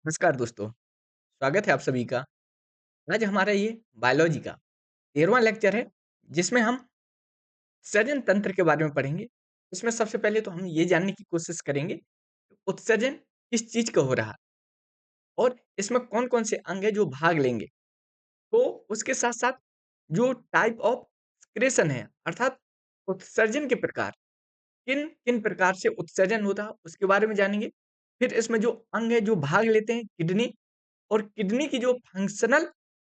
नमस्कार दोस्तों, स्वागत है आप सभी का। आज हमारा ये बायोलॉजी का 13वां लेक्चर है, जिसमें हम उत्सर्जन तंत्र के बारे में पढ़ेंगे। इसमें सबसे पहले तो हम ये जानने की कोशिश करेंगे, कि उत्सर्जन किस चीज़ का हो रहा है और इसमें कौन-कौन से अंग हैं जो भाग लेंगे। तो उसके साथ-साथ जो टाइप ऑफ एक्सक्रीशन है, अर्थात उत्सर्जन के प्रकार, किन-किन प्रकार से उत्सर्जन होता है, उसके बारे में जानेंगे। फिर इसमें जो अंग है, जो भाग लेते हैं, किडनी और किडनी की जो फंक्शनल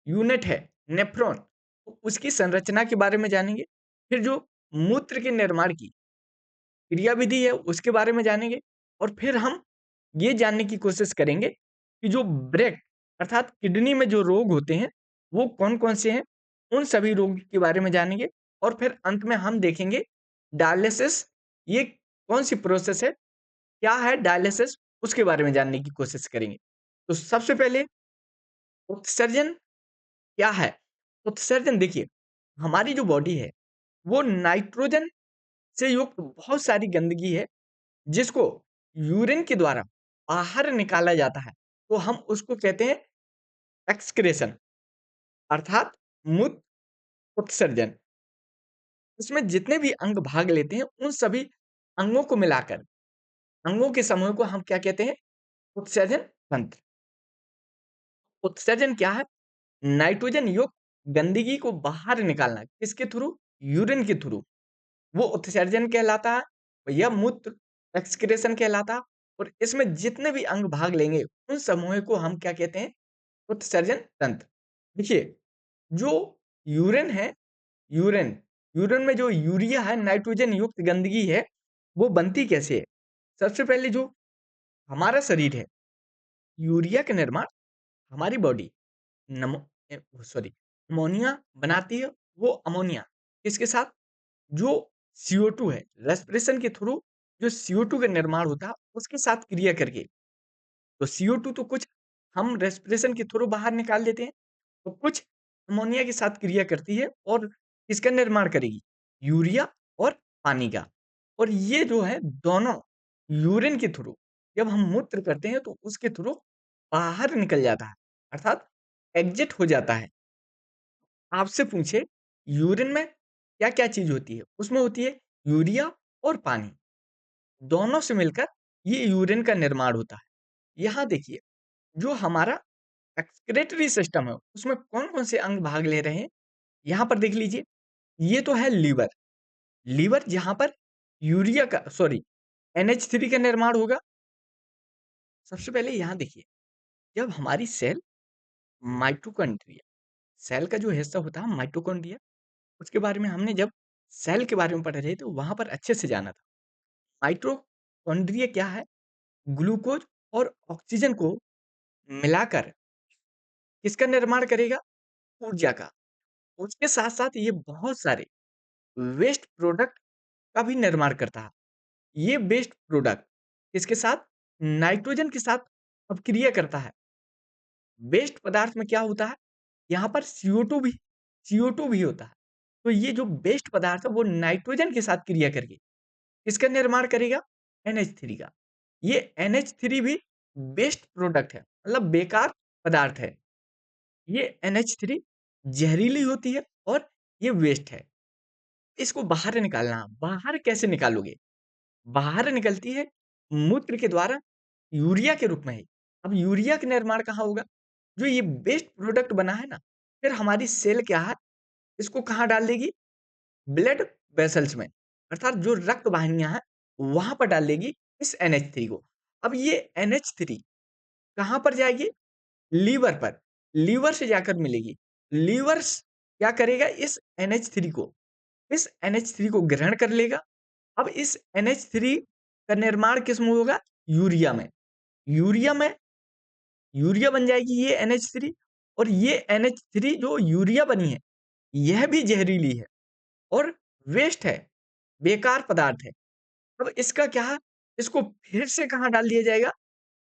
यूनिट है नेफ्रॉन, तो उसकी संरचना के बारे में जानेंगे। फिर जो मूत्र के निर्माण की क्रियाविधि है उसके बारे में जानेंगे और फिर हम ये जानने की कोशिश करेंगे कि जो ब्रेक अर्थात किडनी में जो रोग होते हैं वो कौन-कौन से हैं, उन सभी रोग के बारे में जानेंगे और फिर अंत में हम देखेंगे डायलिसिस ये कौन-सी प्रोसेस है, क्या है डायलिसिस उसके बारे में जानने की कोशिश करेंगे। तो सबसे पहले उत्सर्जन क्या है? उत्सर्जन देखिए, हमारी जो बॉडी है, वो नाइट्रोजन से युक्त बहुत सारी गंदगी है, जिसको यूरिन के द्वारा बाहर निकाला जाता है। तो हम उसको कहते हैं एक्सक्रेशन अर्थात मूत्र उत्सर्जन। इसमें जितने भी अंग भाग लेते हैं, उन सभी अंगों को मिलाकर, अंगों के समूह को हम क्या कहते हैं? उत्सर्जन तंत्र। उत्सर्जन क्या है? नाइट्रोजन युक्त गंदगी को बाहर निकालना। किसके थ्रू? यूरिन के थ्रू। वो उत्सर्जन कहलाता है और यह मूत्र एक्सक्रीशन कहलाता है और इसमें जितने भी अंग भाग लेंगे, उन समूह को हम क्या कहते हैं? उत्सर्जन तंत्र। देखिए, जो यूरिन है, यूरिन यूरिन में जो यूरिया है, नाइट्रोजन युक्त गंदगी है, वो बनती कैसे है? सबसे पहले जो हमारा शरीर है, यूरिया का निर्माण हमारी बॉडी नमो सॉरी अमोनिया बनाती है। वो अमोनिया किसके साथ? जो CO2 है, रेस्पिरेशन के थ्रू जो CO2 का निर्माण होता है, उसके साथ क्रिया करके। तो CO2 तो कुछ हम रेस्पिरेशन के थ्रू बाहर निकाल देते हैं, तो कुछ अमोनिया के साथ क्रिया करती है और किसका निर्माण करेगी? यूरिया और पानी का। और ये जो है दोनों यूरिन के थ्रू जब हम मूत्र करते हैं तो उसके थ्रू बाहर निकल जाता है, अर्थात एग्ज़िट हो जाता है। आपसे पूछे यूरिन में क्या-क्या चीज़ होती है? उसमें होती है यूरिया और पानी, दोनों से मिलकर ये यूरिन का निर्माण होता है। यहाँ देखिए, जो हमारा एक्सक्रीटरी सिस्टम है, उसमें कौन-कौन से अंग भाग ले रहे हैं? यहाँ पर देख लीजिए, ये तो है लीवर, लीवर जहाँ पर यूरिया का सॉरी NH3 का निर्माण होगा। सबसे पहले यहाँ देखिए, जब हमारी सेल माइटोकॉन्ड्रिया, सेल का जो हिस्सा होता है माइटोकॉन्ड्रिया, उसके बारे में हमने जब सेल के बारे में पढ़ रहे थे, वहाँ पर अच्छे से जाना था। माइटोकॉन्ड्रिया क्या है? ग्लूकोज और ऑक्सीजन को मिलाकर किसका निर्माण करेगा? ऊर्जा का। उसके साथ-साथ ये बहुत सारे वेस्ट प्रोडक्ट का भी निर्माण करता है। ये वेस्ट प्रोडक्ट किसके साथ? नाइट्रोजन के साथ अपक्रिया करता है। वेस्ट पदार्थ में क्या होता है? यहाँ पर CO2 भी होता है। तो ये जो वेस्ट पदार्थ है वो नाइट्रोजन के साथ क्रिया करके किसका निर्माण करेगा? NH3 का। ये NH3 भी वेस्ट प्रोडक्ट है, मतलब बेकार पदार्थ है। ये NH3 ज़हरीली होती है और ये वेस्ट है। इसको बाहर निकालना, बाहर कैसे निकालोगे? बाहर निकलती है मूत्र के द्वारा यूरिया के रूप में ही। अब यूरिया का निर्माण कहाँ होगा? जो ये वेस्ट प्रोडक्ट बना है ना, फिर हमारी सेल क्या है, इसको कहाँ डाल देगी? ब्लड वेसल्स में, अर्थात जो रक्त वाहिनियाँ हैं, वहाँ पर डाल देगी इस NH3 को। अब ये NH3 कहाँ पर जाएगी? लीवर पर, लीवर से जाकर मिलेगी। लीवर्स क्या करेगा इस NH3 को ग्रहण कर लेगा। अब इस NH3 का निर्माण किसमें होगा? यूरिया में। यूरिया में यूरिया बन जाएगी ये NH3 और ये NH3 जो यूरिया बनी है, यह भी ज़हरीली है और वेस्ट है, बेकार पदार्थ है। अब इसका क्या है? इसको फिर से कहाँ डाल दिया जाएगा?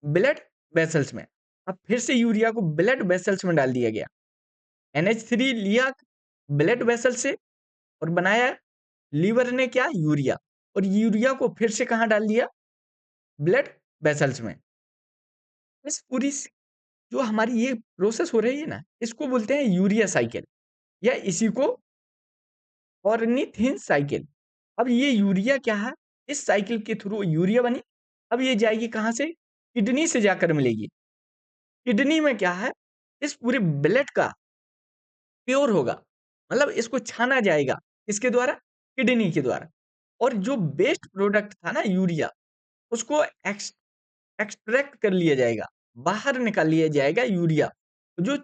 ब्लड वेसल्स में। अब फिर से यूरिया को ब्लड वेसल्स में डाल दिया गया। NH3 लिया ब्लड वेसल से और बनाया लीवर ने क्या? यूरिया और यूरिया को फिर से कहाँ डाल दिया? ब्लड वेसल्स में। इस पूरी स जो हमारी ये प्रोसेस हो रही है ना, इसको बोलते हैं यूरिया साइकिल या इसी को ऑर्निथिन साइकिल। अब ये यूरिया क्या है? इस साइकिल के थ्रू यूरिया बनी, अब ये जाएगी कहाँ से? किडनी से जाकर मिलेगी। किडनी में क्या है? इस पूरे ब्लड का प्योर होगा, मतलब इसको छाना जाएगा, किसके द्वारा? किडनी के द्वारा। और जो वेस्ट प्रोडक्ट था ना यूरिया, उसको एक्सट्रैक्ट कर लिया जाएगा, बाहर निकाल लिया जाएगा यूरिया। जो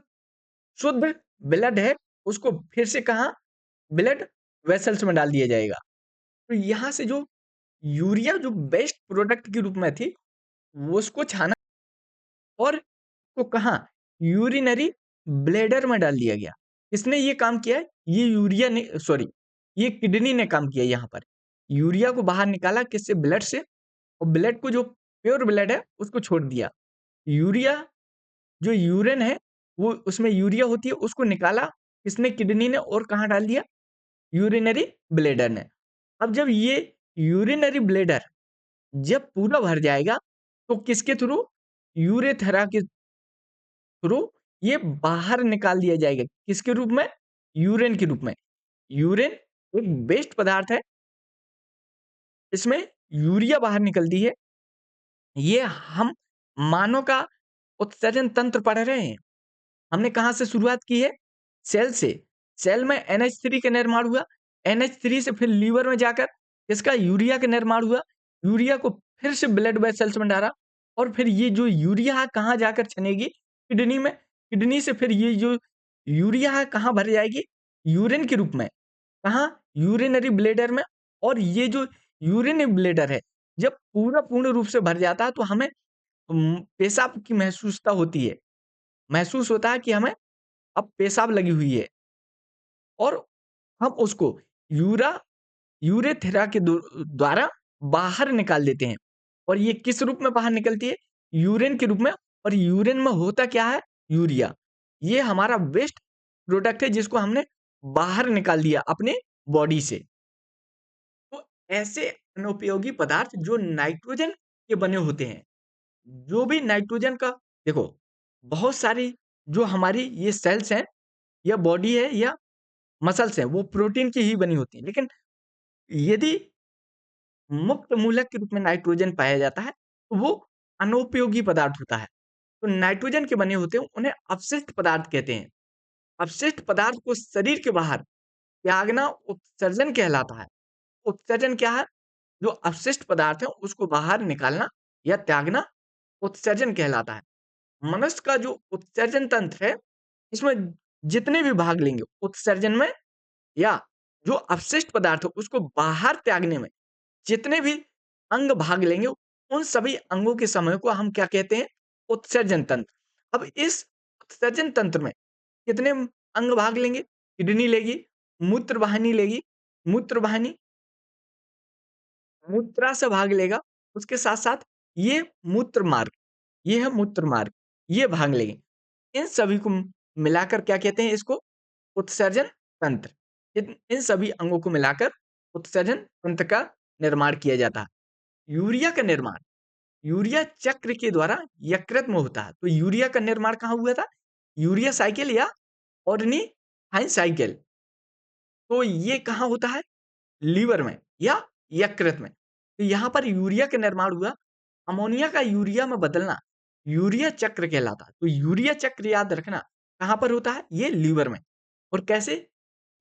शुद्ध ब्लड है, उसको फिर से कहाँ? ब्लड वेसल्स में डाल दिया जाएगा। तो यहाँ से जो यूरिया जो बेस्ट प्रोडक्ट के रूप में थी, वो उसको छाना और को कहाँ? यूरिनरी ब्लैडर में डाल दिया गया। किसने ये काम किया है? ये यूरिया ने सॉरी ये किडनी ने काम किया यहाँ पर। यूरिया को बाहर निकाला किससे? ब्लड से और ब्लड को जो प्योर ब्लड है, उसको छोड़ दिया। यूरिया जो यूरिन है, वो उसमें यूरिया होती है, उसको निकाला किसने? किडनी ने और कहाँ डाल दिया? यूरिनरी ब्लैडर ने। अब जब ये यूरिनरी ब्लैडर जब पूरा भर जाएगा, तो किसके थ्रू? यूरेथ्रा के थ्रू ये बाहर निकाल दिया जाएगा। किसके रूप में? यूरिन के रूप में। यूरिन एक वेस्ट पदार्थ है, इसमें यूरिया बाहर निकलती है। ये हम मानव का उत्सर्जन तंत्र पढ़ रहे हैं। हमने कहाँ से शुरुआत की है? सेल से। सेल में NH3 का निर्माण हुआ, NH3 से फिर लीवर में जाकर इसका यूरिया का निर्माण हुआ, यूरिया को फिर से ब्लड वेसल्स में डाला और फिर ये जो यूरिया है कहाँ जाकर छनेगी? किडनी में। किडनी से फिर ये जो यूरिया है कहाँ भर जाएगी? यूरिन के रूप में। कहाँ? यूरिनरी ब्लैडर में। और ये जो यूरिनरी ब्लैडर है, जब पूरा पूर्ण रूप से भर जाता है तो हमें पेशाब की महसूसता होती है। महसूस होता है कि हमें अब पेशाब लगी हुई है और हम उसको यूरा यूरेथेरा के द्वारा बाहर निकाल देते हैं। और ये किस रूप में बाहर निकलती है? यूरिन के रूप में। और यूरिन में होता क्या है? यूरिया। ये हमारा वेस्ट प्रोडक्ट है जिसको हमने बाहर निकाल दिया अपने बॉडी से। तो ऐसे अनुपयोगी पदार्थ जो नाइट्रोजन के बने होते हैं, जो भी नाइट्रोजन का देखो, बहुत सारी जो हमारी ये सेल्स हैं या बॉडी है या मसल्स हैं, वो प्रोटीन की ही बनी होती हैं। लेकिन यदि मुक्त मूलक के रूप में नाइट्रोजन पाया जाता है, तो वो अनुपयोगी पदार्थ होता है। तो नाइट्रोजन के बने होते हैं, उन्हें अपशिष्ट पदार्थ कहते हैं। अपशिष्ट पदार्थ को शरीर के बाहर त्यागना उत्सर्जन कहलाता है। उत्सर्जन क्या है? जो अपशिष्ट पदार्थ है, उसको बाहर निकालना या त्यागना उत्सर्जन कहलाता है। मनुष्य का जो उत्सर्जन तंत्र है, इसमें जितने भी भाग लेंगे उत्सर्जन में या जो अपशिष्ट पदार्थ है, उसको बाहर त्यागने में जितने भी अंग भाग लेंगे, उन सभी अंगों के समूह को हम क्या कहते हैं? उत्सर्जन तंत्र। अब इस उत्सर्जन तंत्र में कितने अंग भाग लेंगे? किडनी लेगी, मूत्र वाहिनी लेगी, मूत्र वाहिनी मूत्रा से भाग लेगा, उसके साथ-साथ ये मूत्र मार्ग, ये है मूत्र मार्ग, ये भाग लेंगे। इन सभी को मिलाकर क्या कहते हैं इसको? उत्सर्जन तंत्र। इन इन सभी अंगों को मिलाकर उत्सर्जन तंत्र का निर्माण किया जाता है। यूरिया का निर्माण यूरिया चक्र के द्वारा यकृत में होता है। तो यूरिया का निर्माण कहाँ हुआ था? यूरिया साइकिल या ऑर्निथाइन साइकिल। तो ये कहाँ होता है? लीवर में या यकृत में। तो यहाँ पर यूरिया का निर्माण हुआ, अमोनिया का यूरिया में बदलना यूरिया चक्र कहलाता है। तो यूरिया चक्र याद रखना कहाँ पर होता है? ये लीवर में। और कैसे?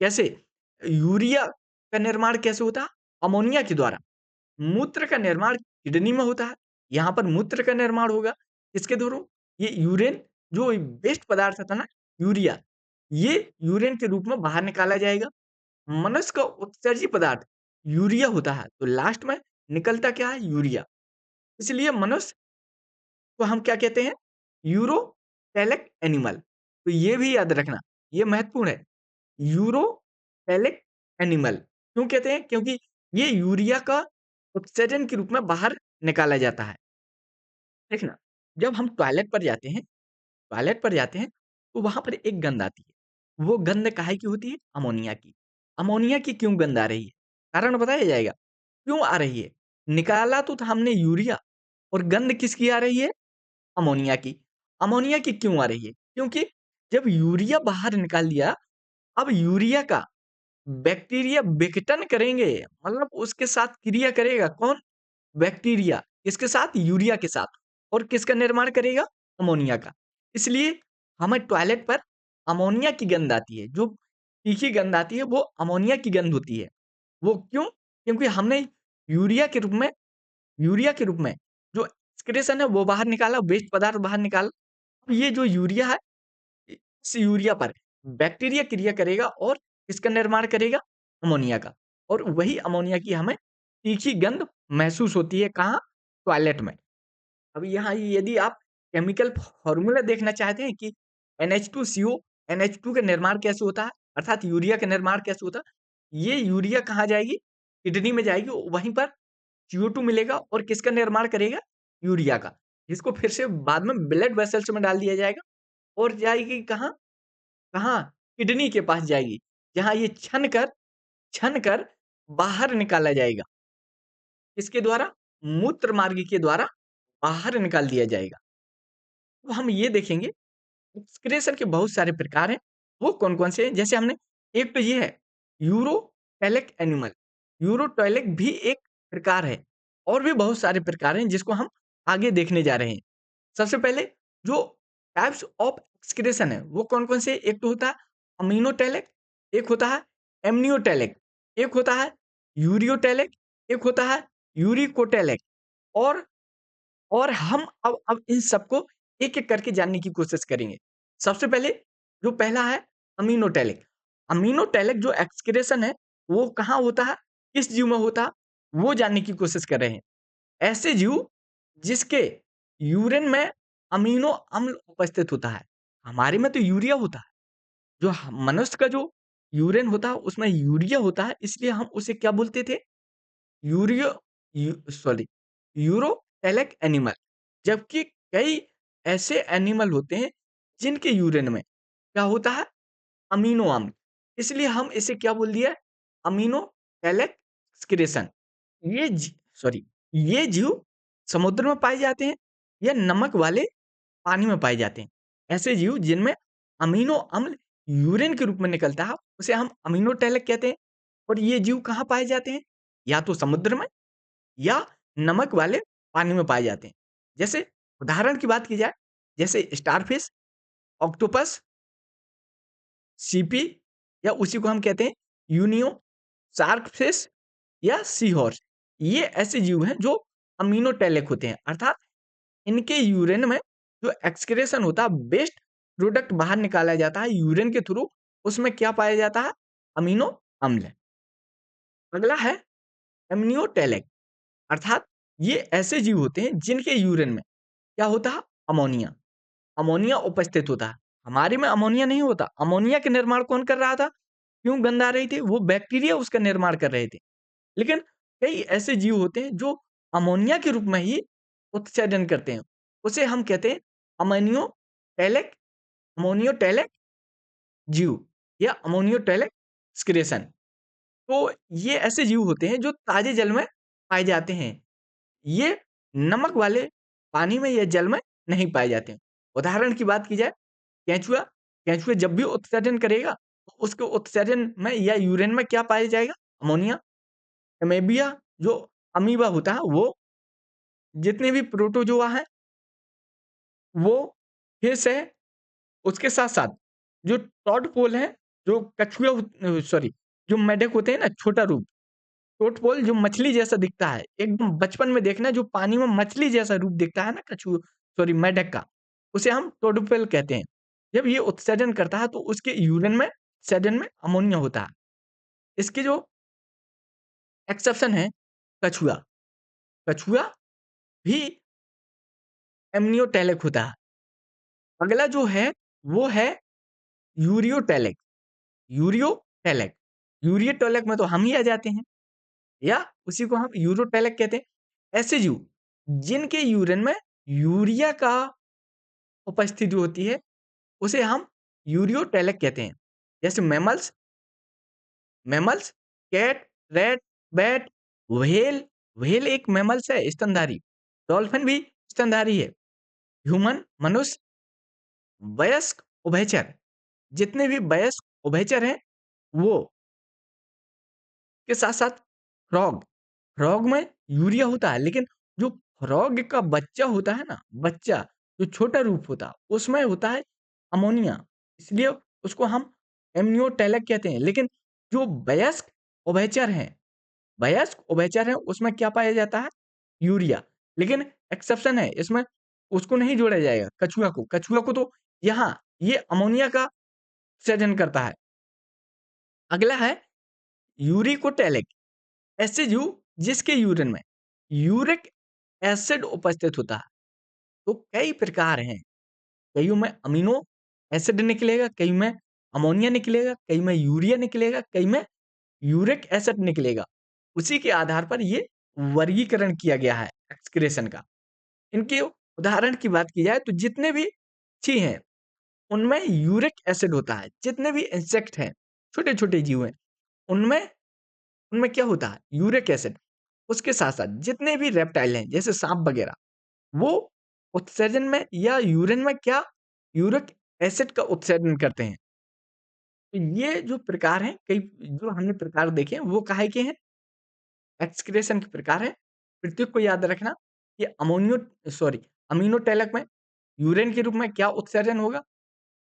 कैसे? यूरिया का निर्माण कैसे होता है? अमोनिया के द्वारा। मूत्र का निर्माण किडनी में होता है। यहाँ पर मूत्र का निर्माण होगा किसके थ्रू? ये यूरिन जो वेस्ट पदार्थ था ना यूरिया, ये यूरिन के रूप में बाहर निकाला जाएगा। मनुष्य का उत्सर्जी पदार्थ यूरिया होता है, तो लास्ट में निकलता क्या है? यूरिया। इसलिए मनुष्य को हम क्या कहते हैं? यूरोपैलिक एनिमल। तो ये भी याद रखना, ये महत्वपूर्ण है। यूरोपैलिक एनिमल क्यों कहते हैं? क्योंकि ये यूरिया का उत्सर्जन के रूप में बाहर निकाला जाता है। देखना, जब हम टॉयलेट पर जाते हैं, तो वहाँ पर एक गंध आती है। वो गंध काहे की होती है? अमोनिया की। अमोनिया की क्यों गंध आ रही है? कारण बताया जाएगा। क्यों आ रही है? निकाला तो था हमने यूरिया और गंध किसकी आ रही है? अमोनिया की। अमोनिया की क्यों आ रही है? क्योंकि जब यूरिया बाहर निकाल दिया, अब यूरिया का बैक्टीरिया विघटन करेंगे, मतलब उसके साथ क्रिया करेगा कौन? बैक्टीरिया। किसके साथ? यूरिया के साथ। और किसका निर्माण करेगा? अमोनिया का। इसलिए हमें टॉयलेट पर अमोनिया की गंध आती है। जो तीखी गंध आती है वो अमोनिया की गंध होती है। वो क्यों? क्योंकि हमने यूरिया के रूप में यूरिया के रूप में जो एक्सक्रीशन है वो बाहर निकाला, वेस्ट पदार्थ बाहर निकाला। अब ये जो यूरिया है, इस यूरिया पर बैक्टीरिया क्रिया करेगा और किसका निर्माण करेगा? अमोनिया का। और वही अमोनिया की हमें तीखी गंध महसूस होती है कहाँ? टॉयलेट में। अब यहाँ यदि आप केमिकल फ़ॉर्मूला देखना चाहते हैं कि NH2CO, NH2 का निर्माण कैसे होता है, अर्थात यूरिया का निर्माण कैसे होता है, ये यूरिया कहाँ जाएगी? किडनी में जाएगी, वहीं पर CO2 मिलेगा और किसका निर्माण करेगा? यूरिया का। जिसको फिर से बाद में ब्लड वेसल्स में डाल दिया जाएगा और जाएगी कहाँ? कहाँ? किडनी के पास जाएगी, जहाँ ये छन कर बाहर निकाला जाएगा। किसके द्वारा? मूत्र मार्ग के द्वारा बाहर निकाल दिया जाएगा। तो हम ये देखेंगे एक्सक्रीशन के बहुत सारे प्रकार हैं। वो कौन-कौन से हैं? जैसे हमने एक तो ये है यूरोटैलिक एनिमल। यूरोटॉयलिक भी एक प्रकार है और भी बहुत सारे प्रकार हैं जिसको हम आगे देखने जा रहे हैं। सबसे पहले जो टाइप्स ऑफ एक्सक्रीशन है वो कौन-कौन से? एक तो होता है अमीनोटैलिक, एक होता है एमनियोटैलिक, एक होता है यूरियोटैलिक, एक होता है यूरिकोटैलिक और हम अब इन सबको एक-एक करके जानने की कोशिश करेंगे। सबसे पहले जो पहला है अमीनोटैलिक। अमीनोटैलिक जो एक्सक्रीशन है, वो कहाँ होता है? किस जीव में होता है? वो जानने की कोशिश कर रहे हैं। ऐसे जीव जिसके यूरिन में अमीनो अम्ल उपस्थित होता है। हमारे में तो यूरिया होता है। जो ह मनुष्य का जो यूरिन होता है उसमें यूरिया होता है इसलिए हम उसे क्या बोलते थे? यूरियो सॉरी यूरोटैलिक एनिमल। जबकि कई ऐसे एनिमल होते हैं जिनके यूरिन में क्या होता है? अमीनो अम्ल। इसलिए हम इसे क्या बोल दिया? अमीनोटैलिक एक्सक्रीशन। ये जी सॉरी ये जीव समुद्र में पाए जाते हैं या नमक वाले पानी में पाए जाते हैं। ऐसे जीव जिनमें अमीनो अम्ल यूरिन के रूप में निकलता है, उसे हम अमीनोटैलिक कहते हैं। और ये जीव कहाँ पाए जाते हैं? या तो समुद्र में या नमक वाले पानी में पाए जाते हैं। जैसे उदाहरण की बात की जाए, जैसे स्टारफिश, ऑक्टोपस, सीपी या उसी को हम कहते हैं यूनियो, शार्कफिश या सी हॉर्स। ये ऐसे जीव हैं जो अमीनोटैलिक होते हैं, अर्थात इनके यूरिन में जो एक्सक्रीशन होता है, वेस्ट प्रोडक्ट बाहर निकाला जाता है यूरिन के थ्रू, उसमें क्या पाया जाता है? अमीनो अम्ल। अगला है एमनियोटैलिक, अर्थात ये ऐसे जीव होते हैं जिनके यूरिन में क्या होता है? अमोनिया। अमोनिया उपस्थित होता है। हमारे में अमोनिया नहीं होता। अमोनिया का निर्माण कौन कर रहा था? क्यों गंध आ रही थी? वो बैक्टीरिया उसका निर्माण कर रहे थे। लेकिन कई ऐसे जीव होते हैं जो अमोनिया के रूप में ही उत्सर्जन करते हैं। उसे हम कहते हैं अमोनियोटैलिक अमोनियोटैलिक जीव या अमोनियोटैलिक एक्सक्रीशन। तो ये ऐसे जीव होते हैं जो ताजे जल में पाए जाते हैं। ये नमक वाले पानी में या जल में नहीं पाए जाते हैं। उदाहरण की बात की जाए, केंचुआ, केंचुआ जब भी उत्सर्जन करेगा, तो उसके उत्सर्जन में या यूरिन में क्या पाया जाएगा? अमोनिया। अमेबिया जो अमीबा होता है वो, जितने भी प्रोटोज़ोआ हैं, वो फिश है, उसके साथ-साथ जो टॉडपोल है, जो कछुआ सॉरी जो मेढक होते हैं ना छोटा रूप, टोटपोल जो मछली जैसा दिखता है, एकदम बचपन में देखना जो पानी में मछली जैसा रूप दिखता है ना मेढक का, उसे हम टोडपोल कहते हैं। जब ये उत्सर्जन करता है तो उसके यूरिन में उत्सर्जन में अमोनिया होता है। इसके जो एक्सेप्शन है कछुआ, कछुआ भी एमनियोटैलिक होता है। अगला जो है वो है यूरियोटैलिक, यूरियोटैलिक, यूरियोटैलिक में तो हम ही आ जाते हैं या उसी को हम यूरोटैलिक कहते हैं। ऐसे जीव जिनके यूरिन में यूरिया का उपस्थिति होती है, उसे हम यूरियोटैलिक कहते हैं। जैसे mammals, cat, rat, bat, whale, whale एक मैमल्स है स्तनधारी, डॉल्फिन भी स्तनधारी है। ह्यूमन मनुष्य, वयस्क, उभयचर, जितने भी वयस्क, उभयचर हैं, वो के साथ-साथ फ्रॉग, फ्रॉग में यूरिया होता है, लेकिन जो फ्रॉग का बच्चा होता है ना, बच्चा, जो छोटा रूप होता है, उसमें होता है अमोनिया, इसलिए उसको हम एम्नियोटेलक कहते हैं। लेकिन जो वयस्क उभयचर हैं, वयस्क उभयचर हैं, उसमें क्या पाया जाता है? यूरिया। लेकिन एक्सेप्शन है, इसमें उसको नहीं जोड़ा जाएगा, कछुआ को तो यहाँ ये अमोनिया का सृजन करता है। अगला है यूरिकोटेलिक, ऐसे जीव जिसके यूरिन में यूरिक एसिड उपस्थित होता है। तो कई प्रकार हैं, कईयों में अमीनो एसिड निकलेगा, कई में अमोनिया निकलेगा, कई में यूरिया निकलेगा, कई में यूरिक एसिड निकलेगा। उसी के आधार पर ये वर्गीकरण किया गया है एक्सक्रीशन का। इनके उदाहरण की बात की जाए तो जितने भी पक्षी हैं, उनमें यूरिक एसिड होता है। जितने भी इंसेक्ट हैं, छोटे-छोटे जीव हैं, उनमें उनमें क्या होता है? Uric acid. उसके साथ-साथ जितने भी रेप्टाइल हैं, जैसे साँप वगैरह, वो उत्सर्जन में या यूरिन में क्या यूरिक एसिड का उत्सर्जन करते हैं। तो ये जो प्रकार हैं, कई जो हमने प्रकार देखे हैं, वो काहे के हैं? एक्सक्रीशन के प्रकार हैं। प्रत्येक को याद रखना कि अमीनोटेलक में यूरिन के रूप में क्या उत्सर्जन होगा,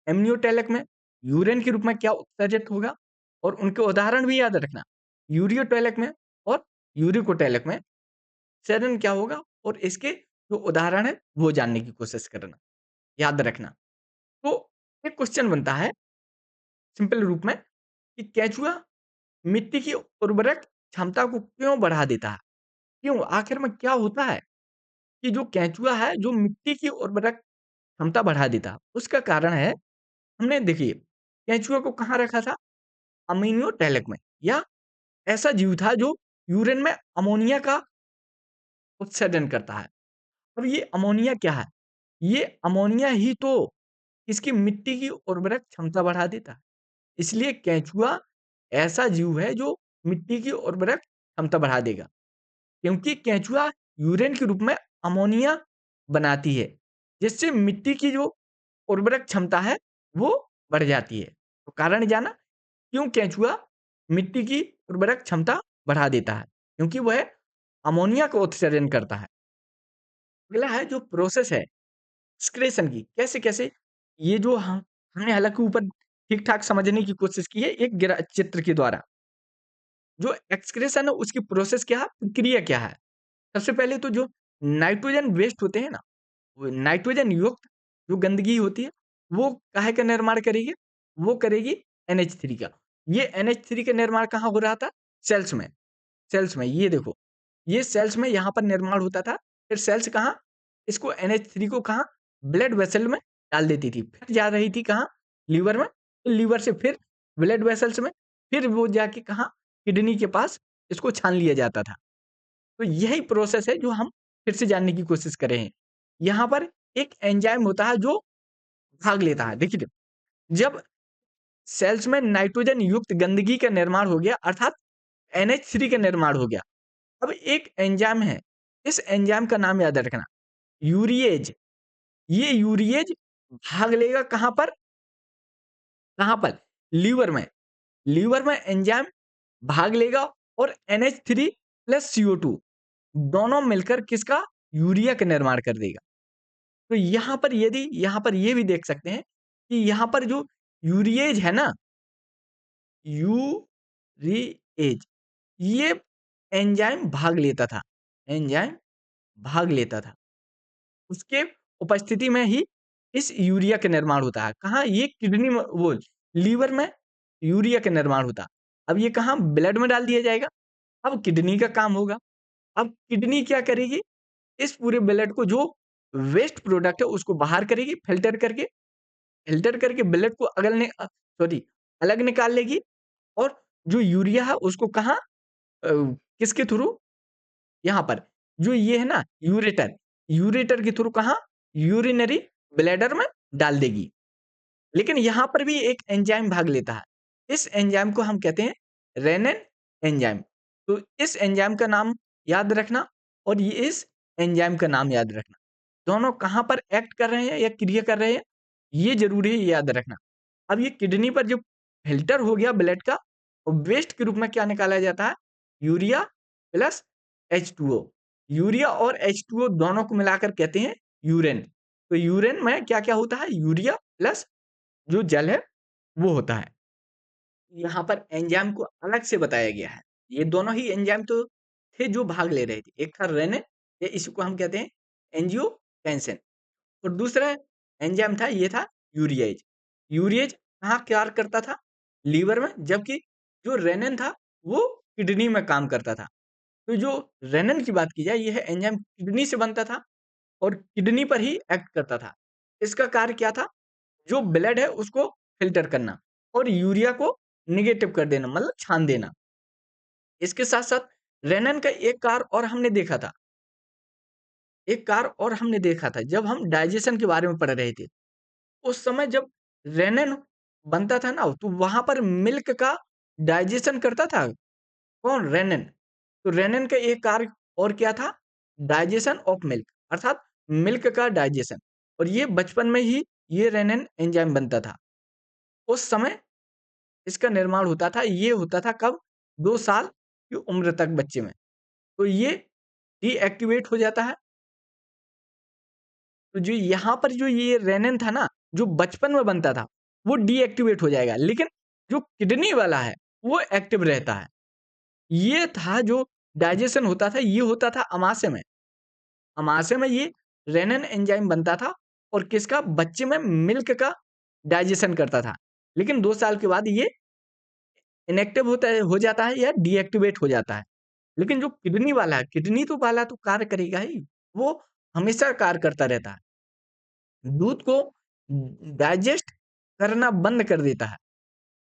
एम्नियोटेलक में यूरिन के रूप में क्या उत्सर्जित होगा और उनके उदाहरण भी याद रखना। यूरियोटेलक में और यूरिकोटेलक में उत्सर्जन क्या होगा और इसके जो उदाहरण है, वो जानने की कोशिश करना, याद रखना। तो एक क्वेश्चन बनता है सिंपल रूप में कि केंचुआ मिट्टी की उर्वरक क्षमता को क्यों बढ़ा देता है? क्यों? आखिर में क्या होता है कि जो केंचुआ है, जो मिट्टी की उर्वरक क्षमता बढ़ा देता है? उसका कारण है, हमने देखिए केंचुआ को कहाँ रखा था? अमीनो टैलेक में या ऐसा जीव था जो यूरिन में अमोनिया का उत्सर्जन करता है। अब ये अमोनिया क्या है? ये अमोनिया ही तो इसकी मिट्टी की उर्वरक क्षमता बढ़ा देता है। इसलिए केंचुआ ऐसा जीव है जो मिट्टी की उर्वरक क्षमता बढ़ा देगा। क्योंकि केंचुआ यूरेन के रूप में अमोनिया बनाती है, जिससे मिट्टी की जो उर्वरक क्षमता है, वो बढ़ जाती है। तो कारण जाना क्यों केंचुआ मिट्टी की उर्वरक क्षमता बढ़ा देता है? क्योंकि वह अमोनिया का उत्सर्जन करता है। अगला है जो प्रोसेस है एक्सक्रीशन की, कैसे-कैसे ये जो हमने हालाँकि ऊपर ठीक-ठाक समझने की कोशिश की है एक चित्र के द्वारा। जो एक्सक्रीशन है उसकी प्रोसेस क्या है, प्रक्रिया क्या है? सबसे पहले तो जो नाइट्रोजन वेस्ट होते हैं ना, वो नाइट्रोजन युक्त जो गंदगी होती है, वो काहे का निर्माण करेगी? वो करेगी NH3 का। ये NH3 का निर्माण कहाँ हो रहा था? सेल्स में। सेल्स में, ये देखो, ये सेल्स में यहाँ पर निर्माण होता था, फिर सेल्स कहाँ? इसको NH3 को कहाँ? ब्लड वेसल में डाल देती थी, फिर जा रही थी कहाँ? लीवर में, लीवर से फिर ब्लड वेसल्स में, फिर वो जाके कहाँ? किडनी के पास इसको छान लिया जाता था। तो यही प्रोसेस है जो हम फिर से जानने की कोशिश कर रहे हैं। यहाँ पर एक एंजाइम होता है जो भाग लेता है। देखिए, जब सेल्स में नाइट्रोजन युक्त गंदगी का निर्माण हो गया अर्थात NH3 का निर्माण हो गया। अब एक एंजाइम है, इस एंजाइम का नाम याद रखना, यूरिएज। ये यूरिएज भाग लेगा कहाँ पर? कहाँ पर? लीवर में। लीवर में एंजाइम भाग लेगा और NH3 प्लस CO2 दोनों मिलकर किसका? यूरिया का निर्माण कर देगा। तो यहाँ पर ये भी देख सकते हैं कि यहाँ पर जो यूरिएज है ना, यूरिएज, ये एंजाइम भाग लेता था, एंजाइम भाग लेता था। उसके उपस्थिति में ही इस यूरिया का निर्माण होता है। कहाँ? ये किडनी में वो लीवर में यूरिया का निर्माण होता है। अब ये कहाँ? ब्लड में डाल दिया जाएगा। अब किडनी का काम होगा। अब किडनी क्या करेगी? इस पूरे ब्लड को जो वेस्ट प्रोडक्ट है उसको बाहर करेगी फ़िल्टर करके ब्लड को अलग निकाल लेगी और जो यूरिया है उसको कहाँ किसके थ्रू? यहाँ पर जो ये है ना यूरेटर के थ्रू कहाँ? यूरिनरी ब्लैडर में डाल देगी। लेकिन यहाँ पर भी एक एंजाइम भाग लेता है। इस एंजाइम को हम कहते हैं रेनिन एंजाइम। तो इस एंजाइम का नाम याद रखना और ये इस एंजाइम का नाम याद रखना। दोनों कहाँ पर एक्ट कर रहे हैं या क्रिया कर रहे हैं, ये ज़रूरी है याद रखना। अब ये किडनी पर जो फ़िल्टर हो गया ब्लड का, और वेस्ट के रूप में क्या निकाला जाता है? Urea plus H2O। यूरिया और H2O दोनों को मिलाकर कहते हैं यूरेन। तो यूरेन में क्या-क्या होता है? यूरिया प्लस जो जल है, वो होता है। यहाँ पर एंजाइम को अलग से बताया गया है। ये दोनों ही एंजाइम तो थे जो भाग ले रहे थे। एक था रेनिन, या इसी को हम कहते हैं एंजियोटेंसिन, और दूसरा एंजाइम था, ये था यूरिएज। यूरिएज कहाँ कार्य करता था? लीवर में, जबकि जो रेनिन था वो किडनी में काम करता था। तो जो रेनिन की बात की जाए, यह एंजाइम किडनी से बनता था और किडनी पर ही एक्ट करता था। इसका कार्य क्या था? जो ब्लड है उसको फ़िल्टर करना और यूरिया को नेगेटिव कर देना, मतलब छान देना। इसके साथ-साथ रेनन का एक कार्य और हमने देखा था जब हम डाइजेशन के बारे में पढ़ रहे थे। उस समय जब रेनन बनता था ना, तो वहाँ पर मिल्क का डाइजेशन करता था। कौन? रेनन। तो रेनन का एक कार्य और क्या था? डाइजेशन ऑफ मिल्क, अर्थात मिल्क का डाइजेशन। और ये बचपन में ही ये रेनन एंजाइम बनता था। उस समय इसका निर्माण होता था, ये होता था कब? 2 साल की उम्र तक बच्चे में। तो ये डीएक्टिवेट हो जाता है। तो जो यहाँ पर जो ये रेनिन था ना, जो बचपन में बनता था, वो डीएक्टिवेट हो जाएगा, लेकिन जो किडनी वाला है, वो एक्टिव रहता है। ये था जो डाइजेशन होता था, ये होता था अमाशय में। अमाशय में ये रेनिन एंजाइम बनता था और किसका? बच्चे में मिल्क का डाइजेशन करता था। लेकिन 2 साल के बाद ये इनएक्टिव होता है, हो जाता है, या डीएक्टिवेट हो जाता है। लेकिन जो किडनी वाला है, किडनी तो वाला तो कार्य करेगा ही, वो हमेशा कार्य करता रहता है। दूध को डाइजेस्ट करना बंद कर देता है।